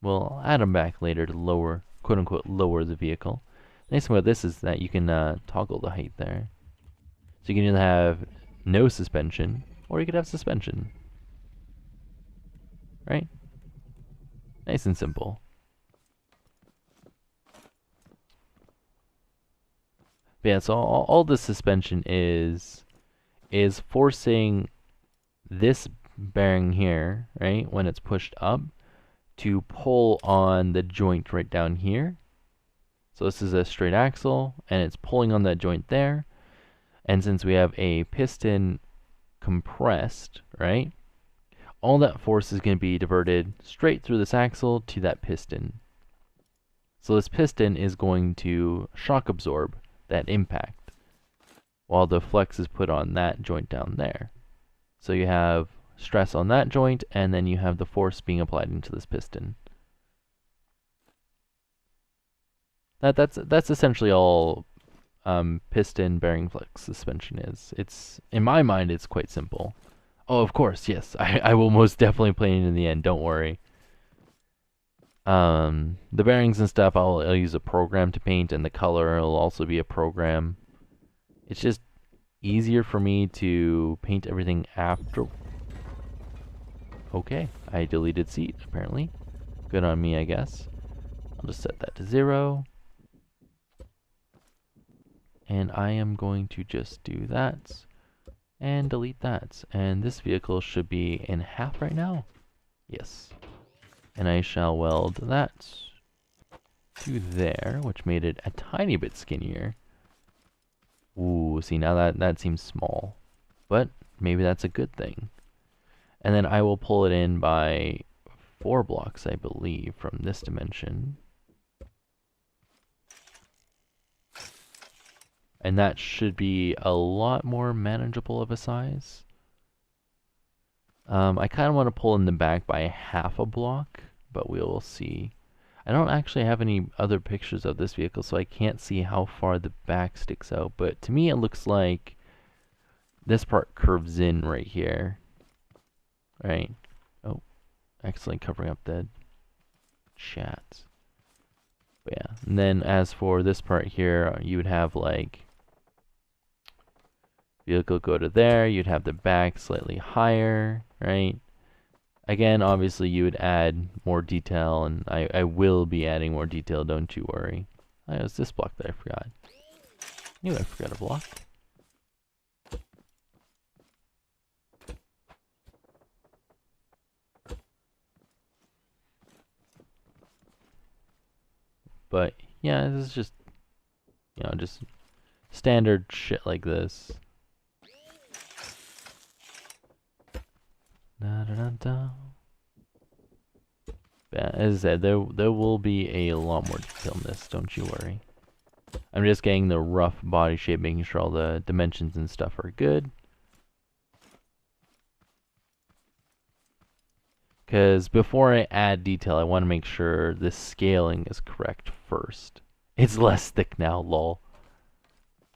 We'll add them back later to lower, quote unquote, lower the vehicle. The nice thing about this is that you can toggle the height there. So you can either have no suspension, or you could have suspension. Right? Nice and simple. But yeah, so all the suspension is forcing this bearing here, right, when it's pushed up, to pull on the joint right down here. So this is a straight axle, and it's pulling on that joint there. And since we have a piston compressed, right, all that force is going to be diverted straight through this axle to that piston. So this piston is going to shock absorb that impact, while the flex is put on that joint down there. So you have stress on that joint, and then you have the force being applied into this piston. That's essentially all piston bearing flex suspension is. It's, in my mind, it's quite simple. Oh, of course, yes. I will most definitely play it in the end, don't worry. The bearings and stuff, I'll use a program to paint, and the color will also be a program. It's just easier for me to paint everything after. Okay, I deleted seat, apparently. Good on me, I guess. I'll just set that to 0. And I am going to just do that and delete that. And this vehicle should be in half right now. Yes. And I shall weld that to there, which made it a tiny bit skinnier. Ooh, see, now that seems small. But maybe that's a good thing. And then I will pull it in by 4 blocks, I believe, from this dimension. And that should be a lot more manageable of a size. I kind of want to pull in the back by half a block, but we will see. I don't actually have any other pictures of this vehicle, so I can't see how far the back sticks out. But to me, it looks like this part curves in right here. Right? Oh, accidentally covering up the chat. But yeah, and then as for this part here, you would have like vehicle go to there, you'd have the back slightly higher, right? Again, obviously you would add more detail, and I will be adding more detail, don't you worry. Oh, it was this block that I forgot. I knew I forgot a block. But yeah, this is just, you know, just standard shit like this. Da, da, da, da. Yeah, as I said, there will be a lot more detail in this, don't you worry. I'm just getting the rough body shape, making sure all the dimensions and stuff are good. Because before I add detail, I want to make sure the scaling is correct first. It's less thick now, lol.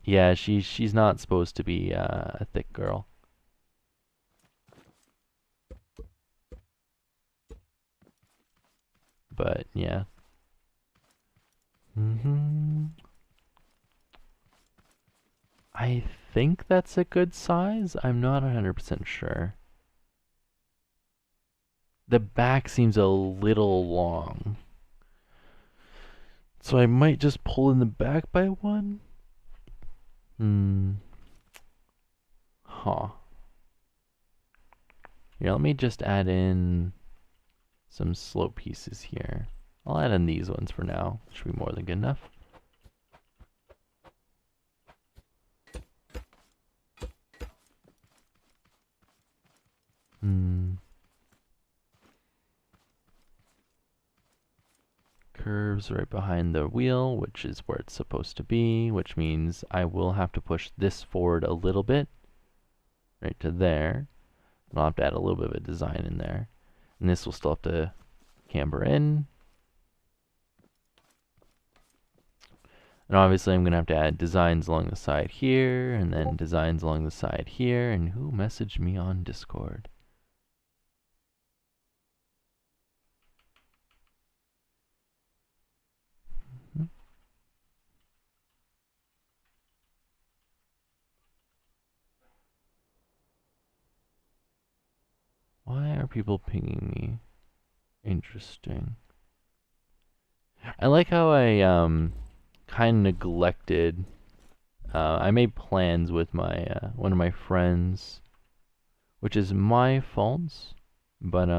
Yeah, she's not supposed to be a thick girl. But yeah. I think that's a good size. I'm not 100% sure. The back seems a little long. So I might just pull in the back by one. Huh. Here, let me just add in some slope pieces here. I'll add in these ones for now. Should be more than good enough. Curves right behind the wheel, which is where it's supposed to be, which means I will have to push this forward a little bit, right to there. And I'll have to add a little bit of a design in there. And this will still have to camber in. And obviously I'm going to have to add designs along the side here, and then designs along the side here. And who messaged me on Discord? Why are people pinging me? Interesting. I like how I kind of neglected. I made plans with my one of my friends, which is my fault. But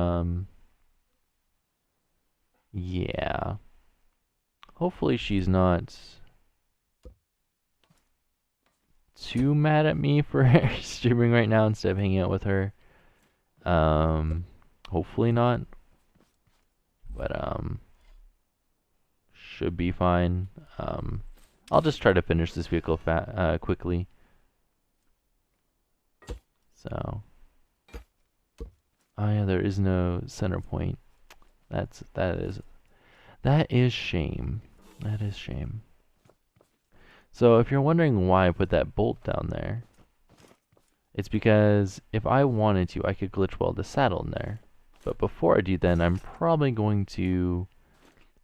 yeah. Hopefully she's not too mad at me for streaming right now instead of hanging out with her. Hopefully not. But should be fine. I'll just try to finish this vehicle quickly. So, oh yeah, there is no center point. That is shame. That is shame. So if you're wondering why I put that bolt down there, it's because if I wanted to, I could glitch weld the saddle in there. But before I do then, I'm probably going to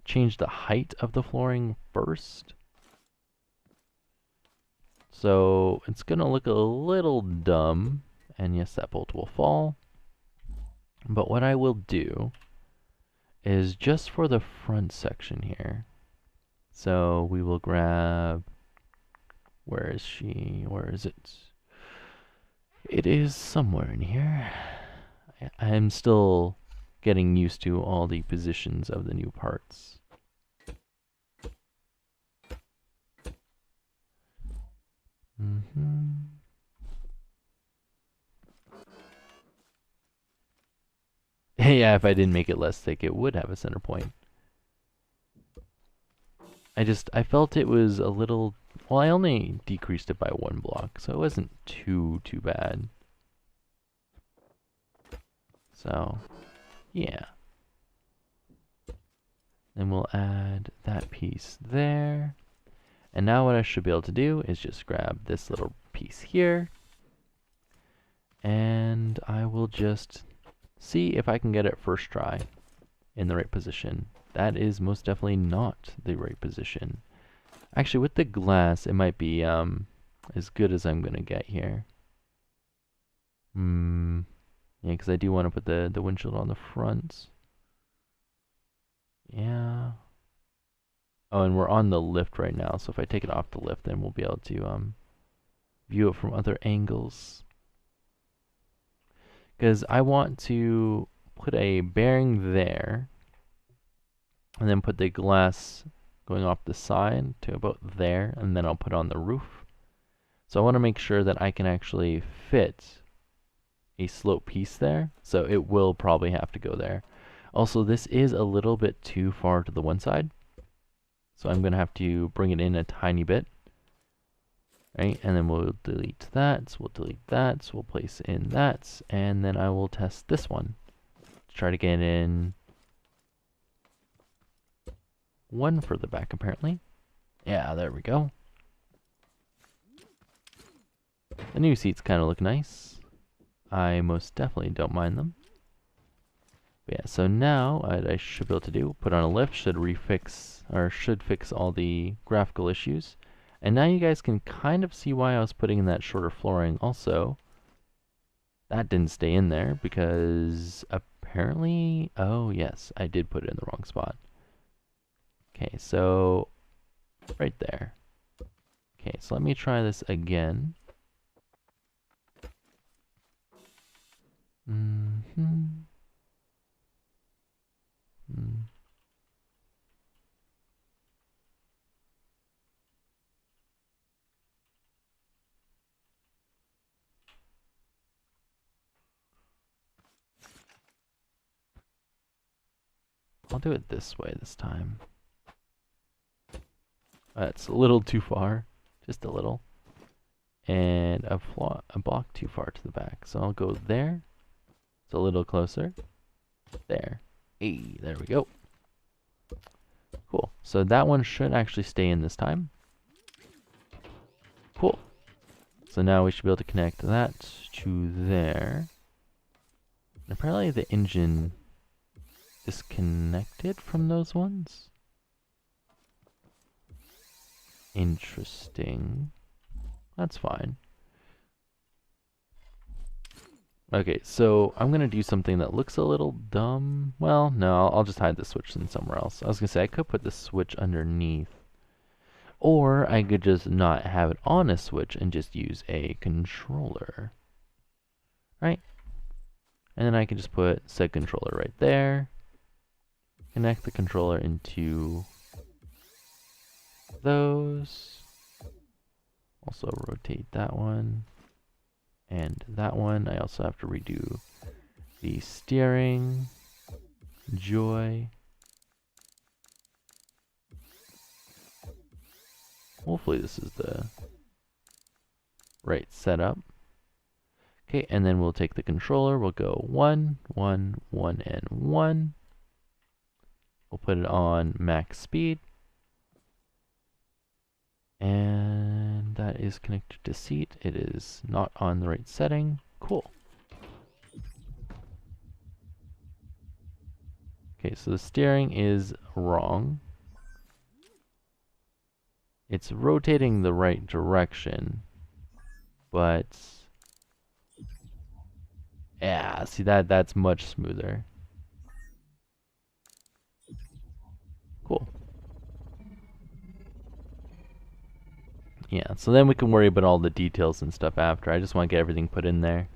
change the height of the flooring first. So it's going to look a little dumb. And yes, that bolt will fall. But what I will do is just for the front section here. So we will grab, where is she? Where is it? It is somewhere in here. I'm still getting used to all the positions of the new parts. Yeah, if I didn't make it less thick, it would have a center point. I felt it was a little Well, I only decreased it by 1 block, so it wasn't too bad. So, yeah. Then we'll add that piece there. And now what I should be able to do is just grab this little piece here. And I will just see if I can get it first try in the right position. That is most definitely not the right position. Actually, with the glass, it might be as good as I'm going to get here. Yeah, because I do want to put the windshield on the front. Yeah. Oh, and we're on the lift right now, so if I take it off the lift, then we'll be able to view it from other angles. Because I want to put a bearing there, and then put the glass going off the side to about there, and then I'll put on the roof. So I want to make sure that I can actually fit a slope piece there, so it will probably have to go there. Also, this is a little bit too far to the one side, so I'm going to have to bring it in a tiny bit. Right, and then we'll delete that, we'll delete that, we'll place in that, and then I will test this one. Try to get in one further back, apparently. Yeah, there we go. The new seats kind of look nice. I most definitely don't mind them. But yeah, so now what I should be able to do, put on a lift, should fix all the graphical issues. And now you guys can kind of see why I was putting in that shorter flooring. Also, that didn't stay in there because apparently, oh yes, I did put it in the wrong spot. Okay, so right there. Okay, so let me try this again. I'll do it this way this time. That's a little too far, just a little. And a block too far to the back. So I'll go there. It's a little closer. There. Hey, there we go. Cool. So that one should actually stay in this time. Cool. So now we should be able to connect that to there. And apparently the engine disconnected from those ones. Interesting. That's fine. Okay, so I'm gonna do something that looks a little dumb. Well, no, I'll just hide the switch in somewhere else. I was gonna say I could put the switch underneath. Or I could just not have it on a switch and just use a controller. Right? And then I can just put said controller right there. Connect the controller into those. Also rotate that one and that one. I also have to redo the steering, joy. Hopefully this is the right setup. Okay, and then we'll take the controller, we'll go 1, 1, 1, and 1. We'll put it on max speed. And that is connected to seat. It is not on the right setting. Cool. Okay, so the steering is wrong. It's rotating the right direction, but yeah, see that's much smoother. Cool. Yeah, so then we can worry about all the details and stuff after. I just want to get everything put in there.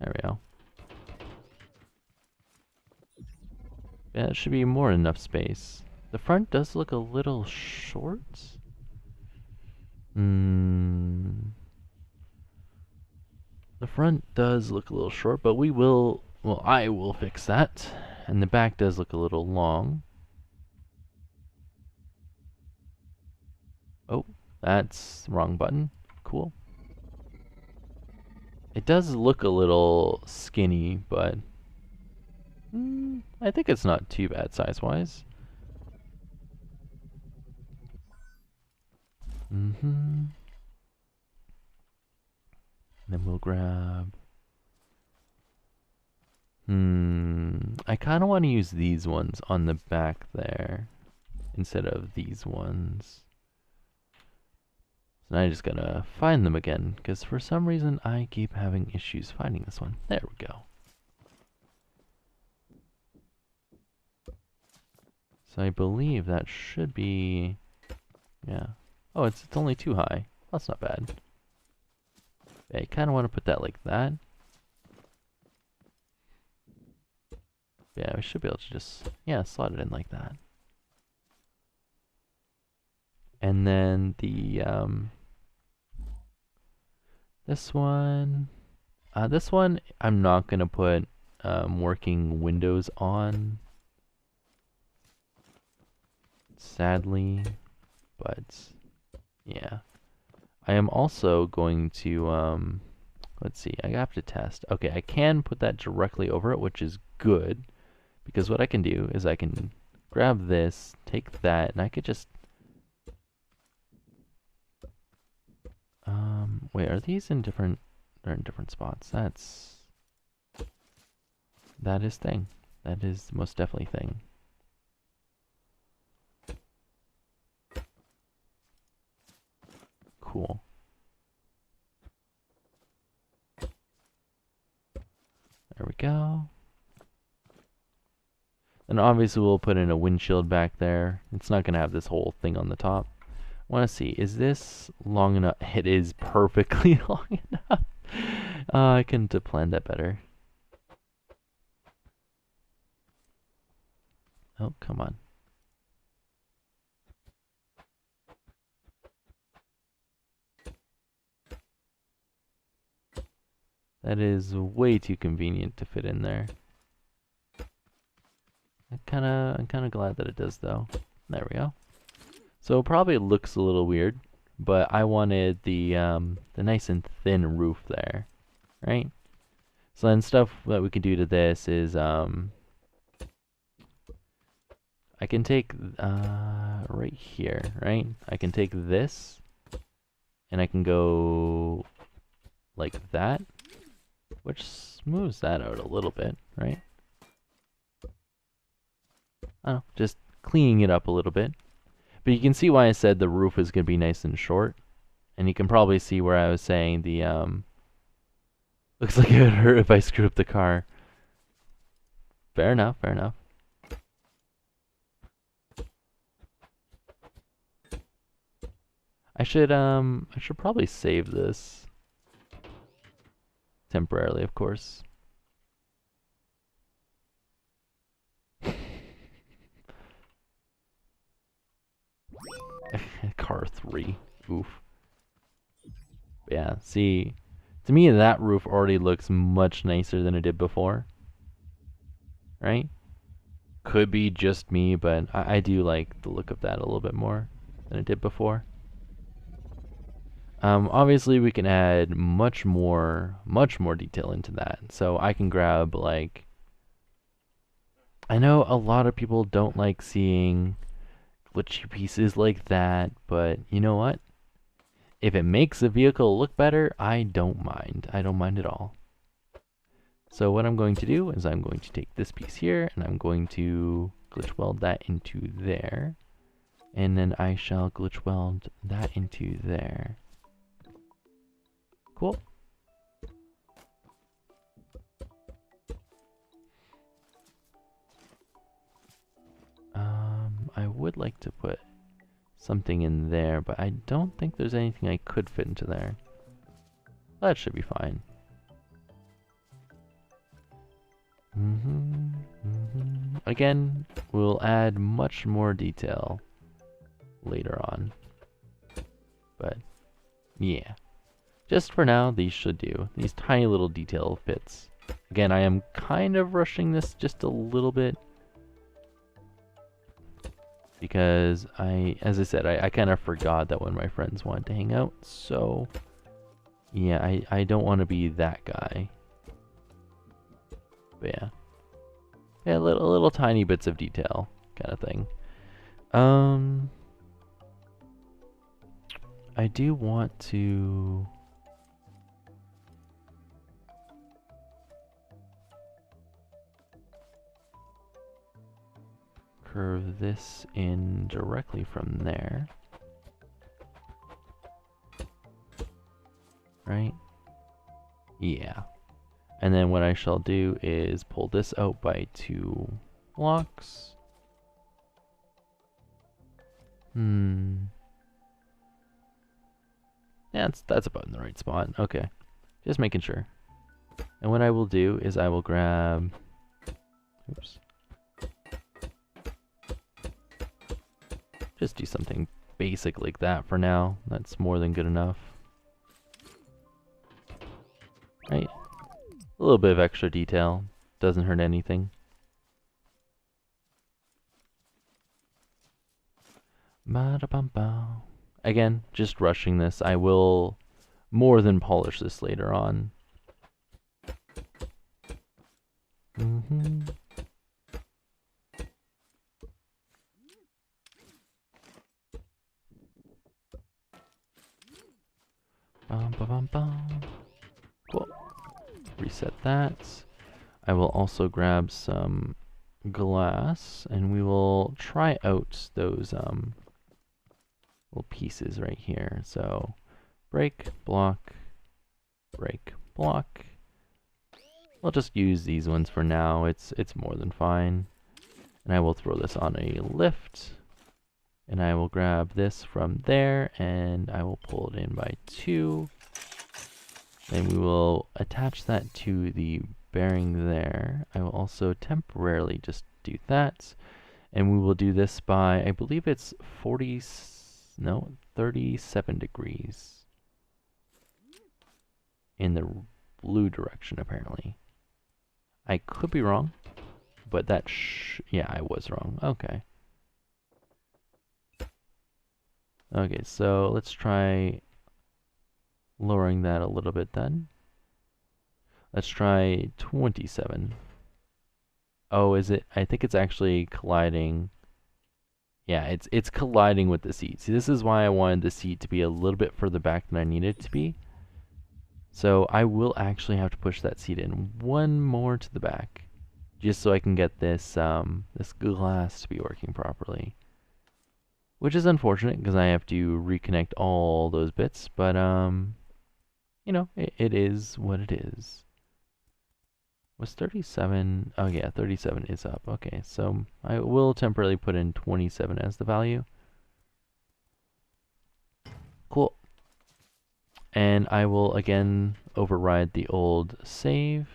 There we go. Yeah, it should be more than enough space. The front does look a little short. The front does look a little short, but we will, well, I will fix that. And the back does look a little long. Oh, that's wrong button. Cool. It does look a little skinny, but I think it's not too bad size-wise. Then we'll grab... I kind of want to use these ones on the back there instead of these ones. So now I just gotta find them again, because for some reason I keep having issues finding this one. There we go. So I believe that should be... yeah. Oh, it's only too high. That's not bad. Yeah, I kind of want to put that like that. Yeah, we should be able to just, yeah, slot it in like that. And then the, this one I'm not going to put working windows on, sadly, but yeah. I am also going to, let's see, I have to test. Okay, I can put that directly over it, which is good, because what I can do is I can grab this, take that, and I could just, wait, are these in different, they're in different spots. That is thing. That is most definitely thing. Cool. There we go. And obviously we'll put in a windshield back there. It's not going to have this whole thing on the top. I want to see, is this long enough? It is perfectly long enough. I couldn't have planned that better. Oh, come on. That is way too convenient to fit in there. I'm kind of glad that it does though. There we go. So it probably looks a little weird, but I wanted the nice and thin roof there, right? So then stuff that we can do to this is I can take right here, right? I can take this and I can go like that, which smooths that out a little bit, right? I don't know, just cleaning it up a little bit. But you can see why I said the roof is going to be nice and short. And you can probably see where I was saying the, looks like it would hurt if I screw up the car. Fair enough, fair enough. I should probably save this. Temporarily, of course. Car 3. Oof. But yeah, see, to me that roof already looks much nicer than it did before. Right? Could be just me, but I do like the look of that a little bit more than it did before. Obviously we can add much more detail into that. So I can grab like, I know a lot of people don't like seeing glitchy pieces like that, but you know what? If it makes the vehicle look better, I don't mind. I don't mind at all. So what I'm going to do is I'm going to take this piece here and I'm going to glitch weld that into there. And then I shall glitch weld that into there. Cool. I would like to put something in there, but I don't think there's anything I could fit into there. That should be fine. Again, we'll add much more detail later on. But, yeah. Just for now, these should do. These tiny little detail bits. Again, I am kind of rushing this just a little bit. because as I said, I kind of forgot that when my friends wanted to hang out, so yeah, I don't want to be that guy. But yeah. Yeah, little tiny bits of detail kind of thing. I do want to curve this in directly from there. Right? Yeah. And then what I shall do is pull this out by 2 blocks. Yeah, that's about in the right spot. Okay. Just making sure. And what I will do is I will grab... Oops. Just do something basic like that for now. That's more than good enough. Right? A little bit of extra detail. Doesn't hurt anything. Again, just rushing this. I will more than polish this later on. Cool. Reset that. I will also grab some glass, and we will try out those little pieces right here. So break, block, break, block. I'll just use these ones for now. It's more than fine. And I will throw this on a lift. And I will grab this from there, and I will pull it in by 2. And we will attach that to the bearing there. I will also temporarily just do that. And we will do this by, I believe it's 37 degrees. In the blue direction, apparently. I could be wrong, but yeah, I was wrong. Okay. Okay, so let's try lowering that a little bit then. Let's try 27. Oh, is it? I think it's actually colliding. Yeah, it's colliding with the seat. See, this is why I wanted the seat to be a little bit further back than I needed it to be. So I will actually have to push that seat in one more to the back, just so I can get this this glass to be working properly. Which is unfortunate because I have to reconnect all those bits, but you know, it is what it is. Was 37? Oh yeah, 37 is up. Okay, so I will temporarily put in 27 as the value. Cool. And I will again override the old save.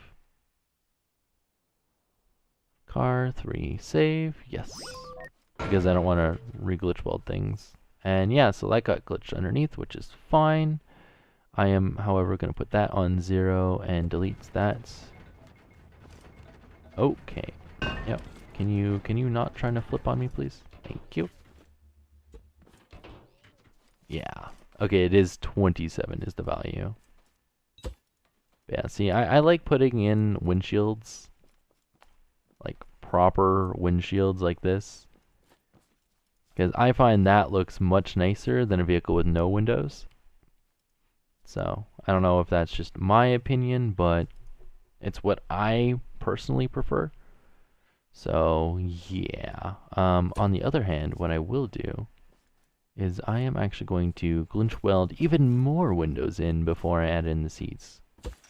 Car 3 save. Yes. Because I don't want to re-glitch weld things. And yeah, so that got glitched underneath, which is fine. I am, however, going to put that on 0 and delete that. Okay. Yep. Can you not try to flip on me, please? Thank you. Yeah. Okay, it is 27 is the value. Yeah, see, I like putting in windshields, like proper windshields like this, because I find that looks much nicer than a vehicle with no windows. So, I don't know if that's just my opinion, but it's what I personally prefer. So, yeah. On the other hand, what I will do is I am actually going to glitch weld even more windows in before I add in the seats.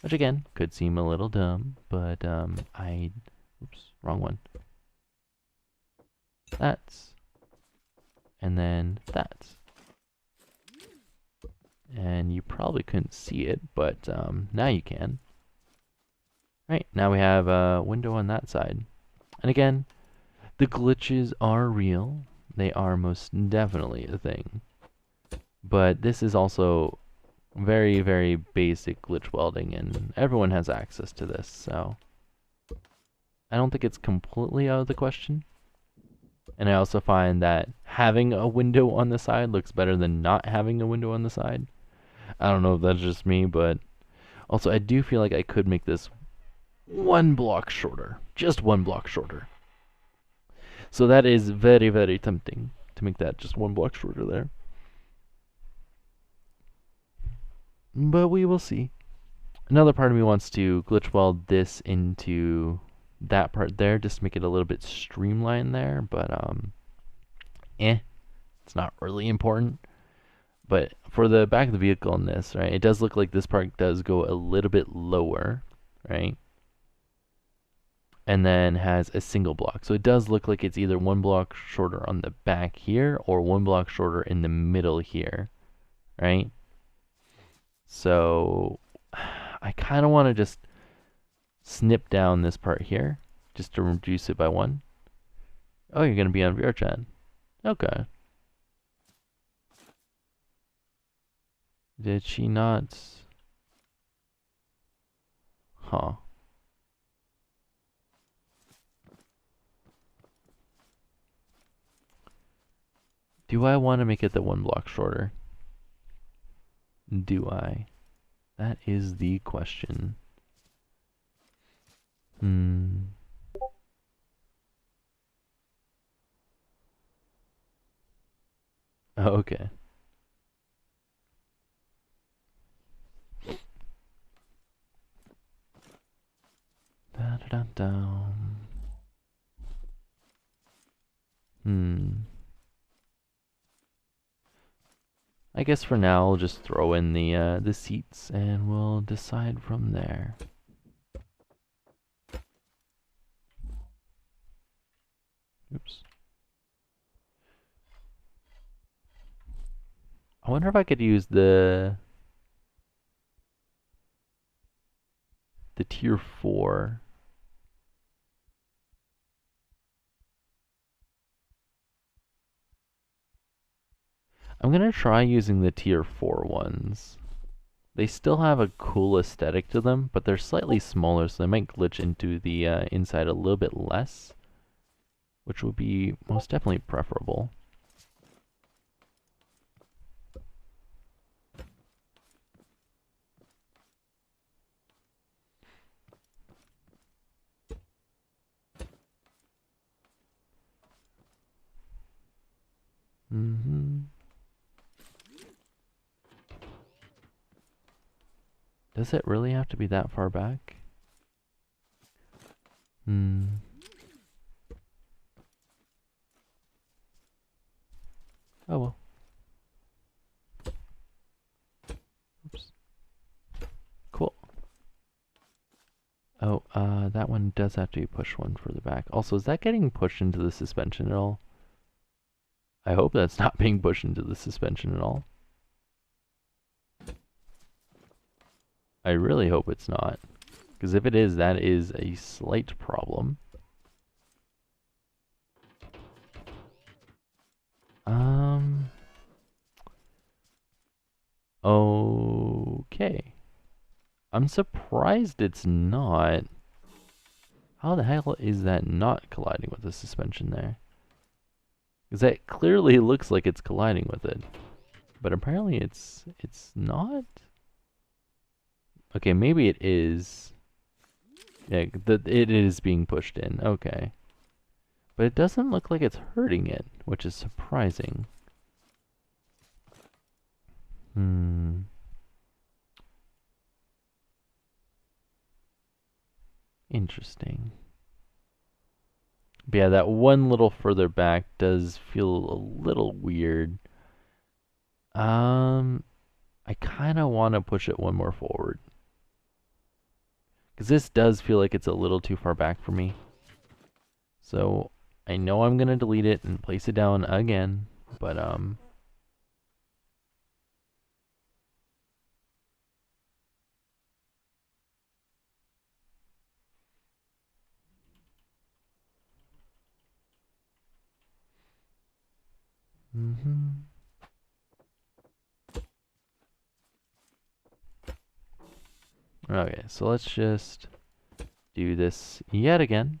Which again, could seem a little dumb, but oops, wrong one. That's, and then that's. And you probably couldn't see it, but now you can. Right, now we have a window on that side. And again, the glitches are real. They are most definitely a thing. But this is also very, very basic glitch welding, and everyone has access to this, so I don't think it's completely out of the question. And I also find that having a window on the side looks better than not having a window on the side. I don't know if that's just me, but also I do feel like I could make this one block shorter. Just one block shorter. So that is very, very tempting to make that just one block shorter there. But we will see. Another part of me wants to glitch weld this into that part there, just to make it a little bit streamlined there, but it's not really important. But for the back of the vehicle in this, right, it does look like this part does go a little bit lower, right? And then has a single block. So it does look like it's either one block shorter on the back here or one block shorter in the middle here, right? So I kind of want to just snip down this part here just to reduce it by one. Oh, you're going to be on VRChat. Okay. Did she not? Huh. Do I want to make it the one block shorter? Do I? That is the question. Okay. Da da da da. I guess for now I'll just throw in the seats and we'll decide from there. Oops. I wonder if I could use the tier 4. I'm gonna try using the tier 4 ones. They still have a cool aesthetic to them, but they're slightly smaller, so they might glitch into the inside a little bit less, which would be most definitely preferable. Does it really have to be that far back? Oh well. Oops. Cool. Oh, that one does have to be pushed one further back. Also, is that getting pushed into the suspension at all? I hope that's not being pushed into the suspension at all. I really hope it's not. Because if it is, that is a slight problem. Okay. I'm surprised it's not. How the hell is that not colliding with the suspension there? Because that clearly looks like it's colliding with it. But apparently it's not. Okay, maybe it is. Yeah, it is being pushed in. Okay. But it doesn't look like it's hurting it, which is surprising. Interesting. But yeah, that one little further back does feel a little weird. I kind of want to push it one more forward. Because this does feel like it's a little too far back for me. So I know I'm going to delete it and place it down again. But okay, so let's just do this yet again.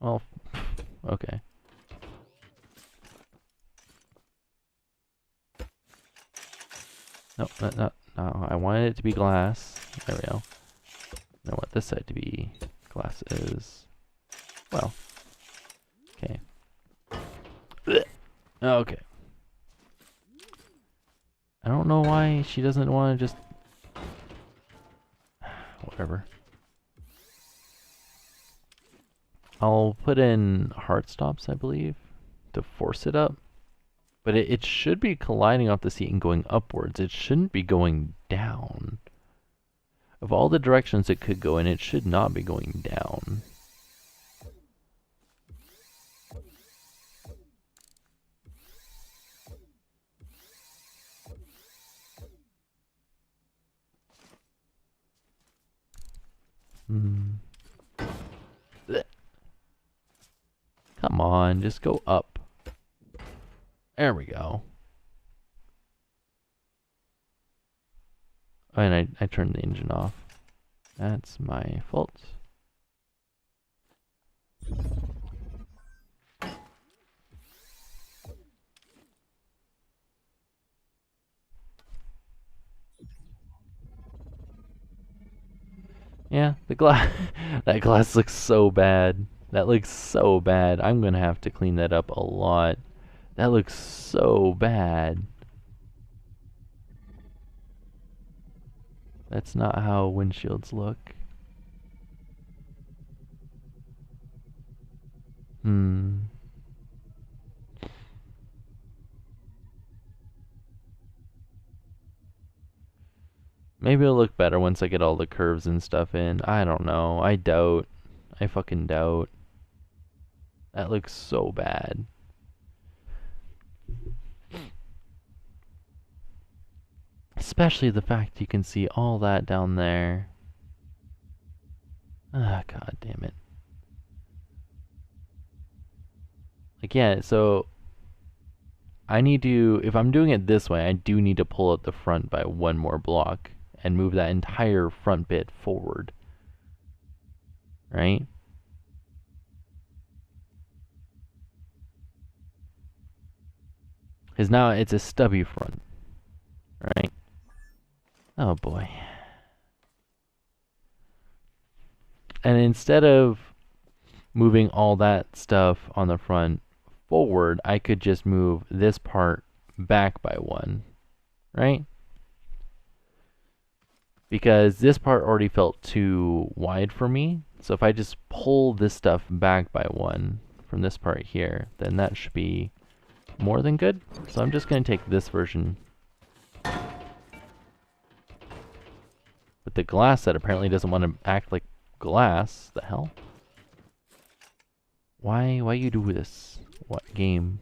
Well, okay. No, no, I wanted it to be glass. There we go. I want this side to be glass as well. Okay. Okay. I don't know why she doesn't want to just... Whatever. I'll put in heart stops, I believe, to force it up. But it should be colliding off the seat and going upwards. It shouldn't be going down. Of all the directions it could go in, it should not be going down. Come on, just go up. There we go. Oh, and I turned the engine off. That's my fault. Yeah, the glass... that glass looks so bad. That looks so bad. I'm gonna have to clean that up a lot. That looks so bad. That's not how windshields look. Maybe it'll look better once I get all the curves and stuff in. I don't know. I doubt. I fucking doubt. That looks so bad. Especially the fact you can see all that down there. Ah, god damn it. Like, yeah, so I need to, if I'm doing it this way, I do need to pull out the front by one more block and move that entire front bit forward. Right? Because now it's a stubby front. Right? Oh boy. And instead of moving all that stuff on the front forward, I could just move this part back by one, right? Because this part already felt too wide for me. So if I just pull this stuff back by one from this part here, then that should be more than good. So I'm just going to take this version with the glass that apparently doesn't want to act like glass. The hell? Why you do this? What game?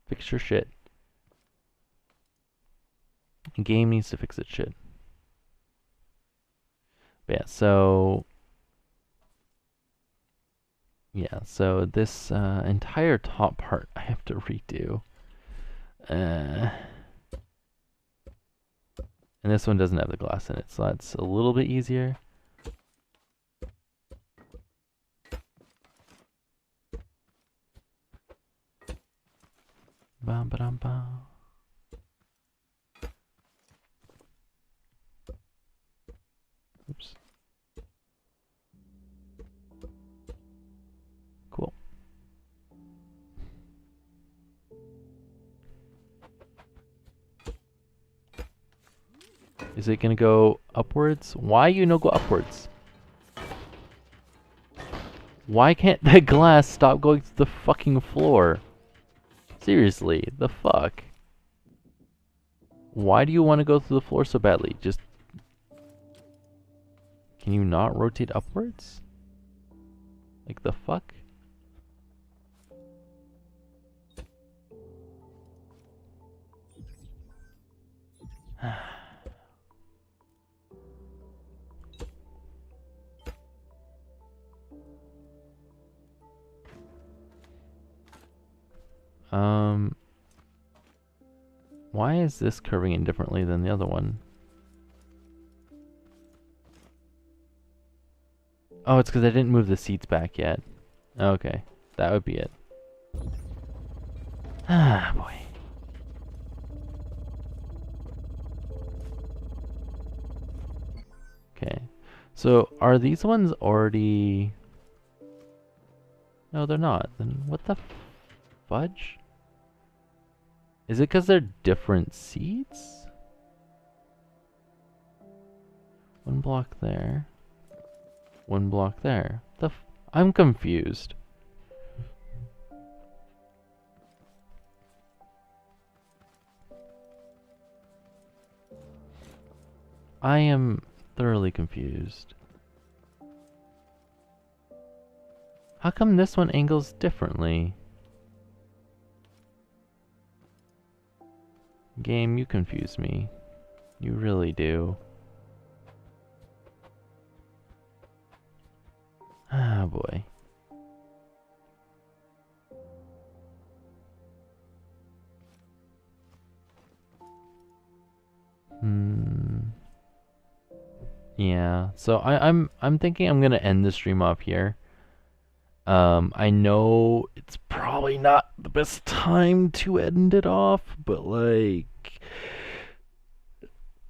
Fix your shit. The game needs to fix its shit. But yeah, so this entire top part I have to redo. And this one doesn't have the glass in it, so that's a little bit easier. Bam, ba-dum, bam. Oops. Cool. Is it gonna go upwards? Why you no go upwards? Why can't the glass stop going to the fucking floor? Seriously, the fuck? Why do you want to go through the floor so badly? Just... Can you not rotate upwards? Like the fuck? Why is this curving in differently than the other one? Oh, it's because I didn't move the seats back yet. Okay, that would be it. Ah, boy. Okay, so are these ones already... No, they're not. Then what the fudge? Is it because they're different seats? One block there. One block there. I'm confused. I am thoroughly confused. How come this one angles differently? Game, you confuse me. You really do. Ah, boy. Yeah. So I'm thinking I'm gonna end the stream off here. I know it's probably not the best time to end it off, but like,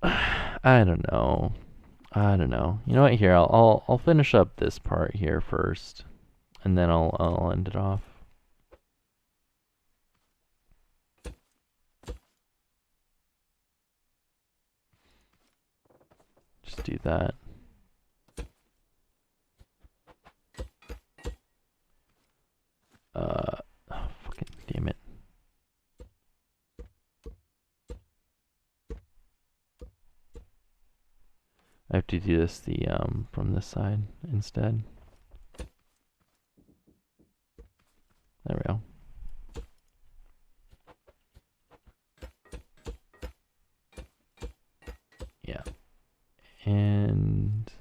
I don't know. I don't know. You know what? Here, I'll finish up this part here first, and then I'll end it off. Just do that. Oh, fucking damn it. I have to do this from this side instead. There we go. Yeah. And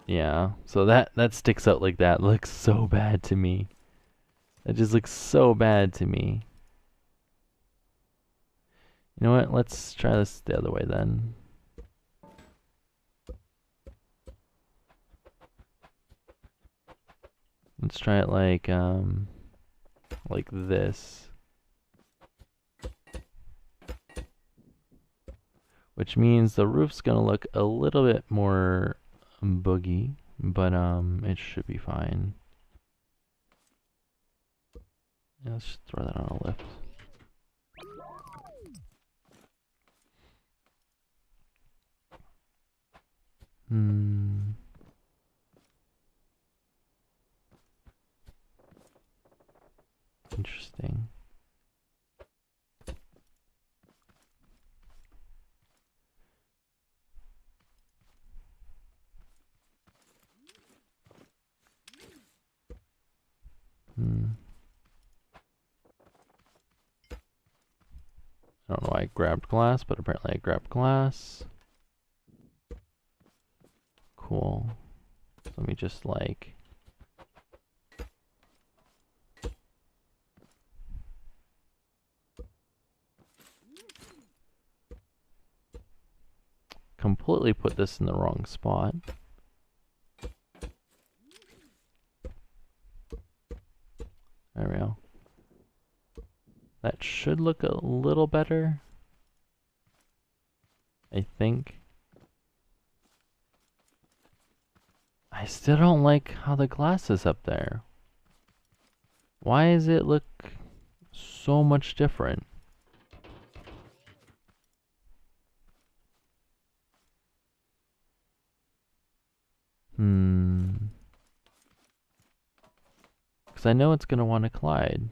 yeah, so that sticks out like that. Looks so bad to me. It just looks so bad to me. You know what? Let's try this the other way then. Let's try it like this. Which means the roof's gonna look a little bit more boogie, but it should be fine. Yeah, let's just throw that on a lift. Interesting. I don't know why I grabbed glass, but apparently I grabbed glass. Cool. So let me just like... completely put this in the wrong spot. There we go. That should look a little better, I think. I still don't like how the glass is up there. Why does it look so much different? Because I know it's going to want to collide.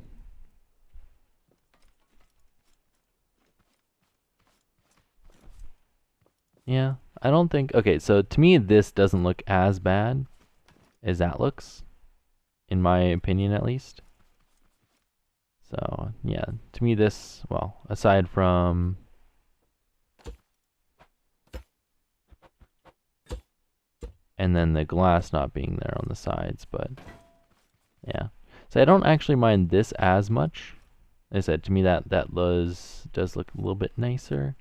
Yeah, I don't think... Okay, so to me, this doesn't look as bad as that looks. In my opinion, at least. So, yeah, to me this... Well, aside from... and then the glass not being there on the sides, but... yeah. So I don't actually mind this as much. Like I said, to me that does look a little bit nicer.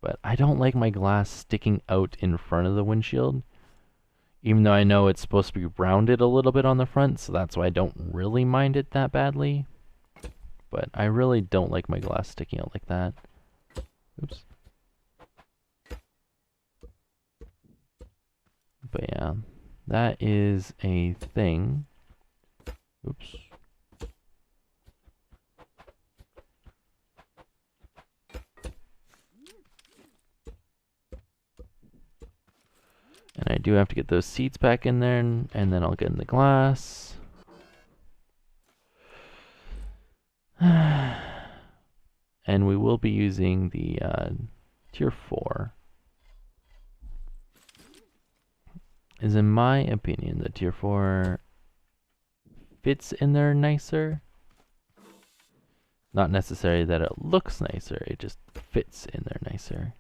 But I don't like my glass sticking out in front of the windshield, even though I know it's supposed to be rounded a little bit on the front, so that's why I don't really mind it that badly. But I really don't like my glass sticking out like that. Oops. But yeah, that is a thing. Oops. And I do have to get those seats back in there, and then I'll get in the glass. And we will be using the tier 4. Is in my opinion, the tier 4 fits in there nicer. Not necessarily that it looks nicer, it just fits in there nicer.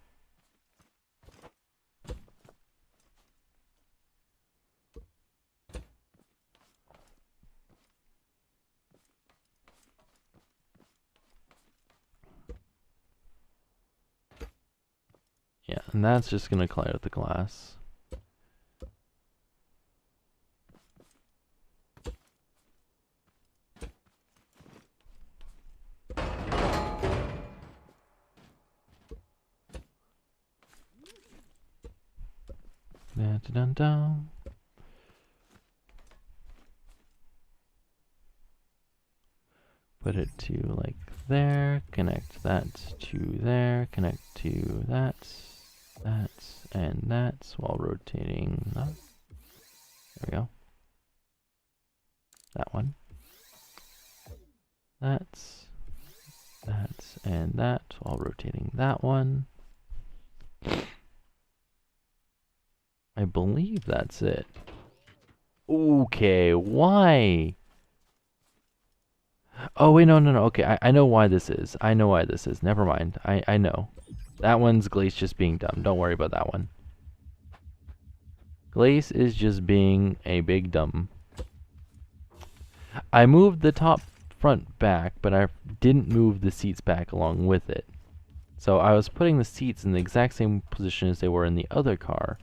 Yeah, and that's just going to clear out the glass. Dun, dun, dun. Put it to like there, connect that to there, connect to that, and that while rotating. There we go. That one. That, and that while rotating that one. I believe that's it. Okay, why? Oh, wait, no. Okay, I know why this is. I know why this is. Never mind. I know. That one's Glace just being dumb. Don't worry about that one. Glace is just being a big dumb. I moved the top front back, but I didn't move the seats back along with it. So I was putting the seats in the exact same position as they were in the other car,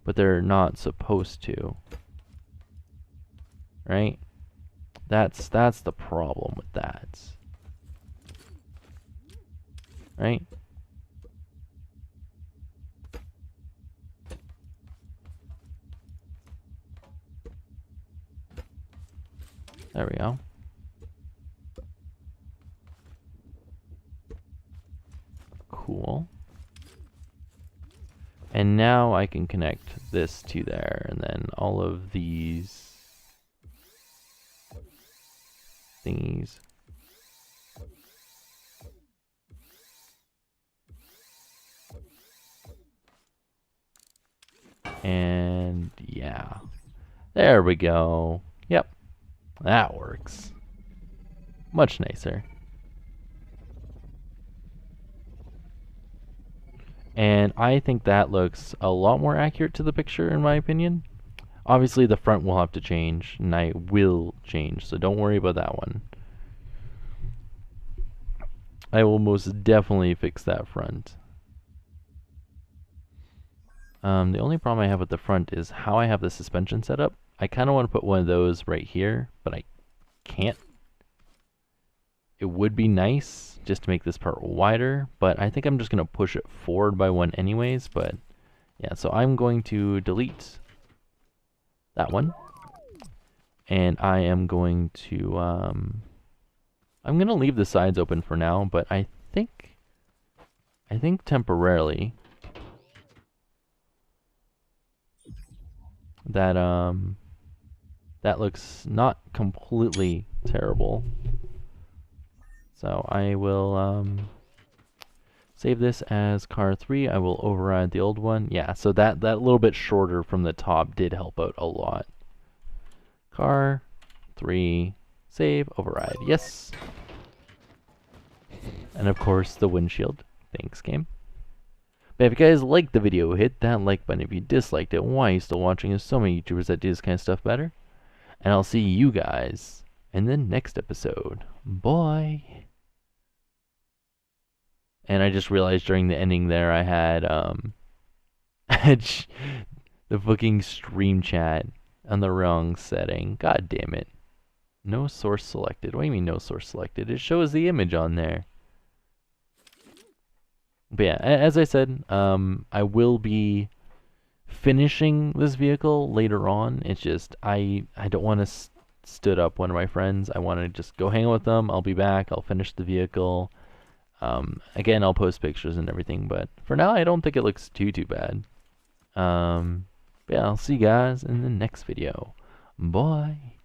but they're not supposed to. Right? That's the problem with that. Right? There we go. Cool. And now I can connect this to there, and then all of these thingies. And yeah, there we go. Yep, that works. Much nicer. And I think that looks a lot more accurate to the picture, in my opinion. Obviously, the front will have to change, and I will change, so don't worry about that one. I will most definitely fix that front. The only problem I have with the front is how I have the suspension set up. I kind of want to put one of those right here, but I can't. It would be nice just to make this part wider, but I think I'm just going to push it forward by one anyways. But yeah, so I'm going to delete that one, and I am going to I'm gonna leave the sides open for now, but I think temporarily that that looks not completely terrible. So I will save this as car 3. I will override the old one. Yeah, so that little bit shorter from the top did help out a lot. Car 3, save, override, yes. And of course the windshield. Thanks, game. But if you guys liked the video, hit that like button. If you disliked it, why are you still watching? There's so many YouTubers that do this kind of stuff better. And I'll see you guys in the next episode. Bye. And I just realized during the ending there I had had the fucking stream chat on the wrong setting. God damn it. No source selected. What do you mean no source selected? It shows the image on there. But yeah, as I said, I will be finishing this vehicle later on. It's just I don't want to stood up one of my friends. I want to just go hang out with them. I'll be back. I'll finish the vehicle. Again, I'll post pictures and everything, but for now, I don't think it looks too bad. But yeah, I'll see you guys in the next video. Bye.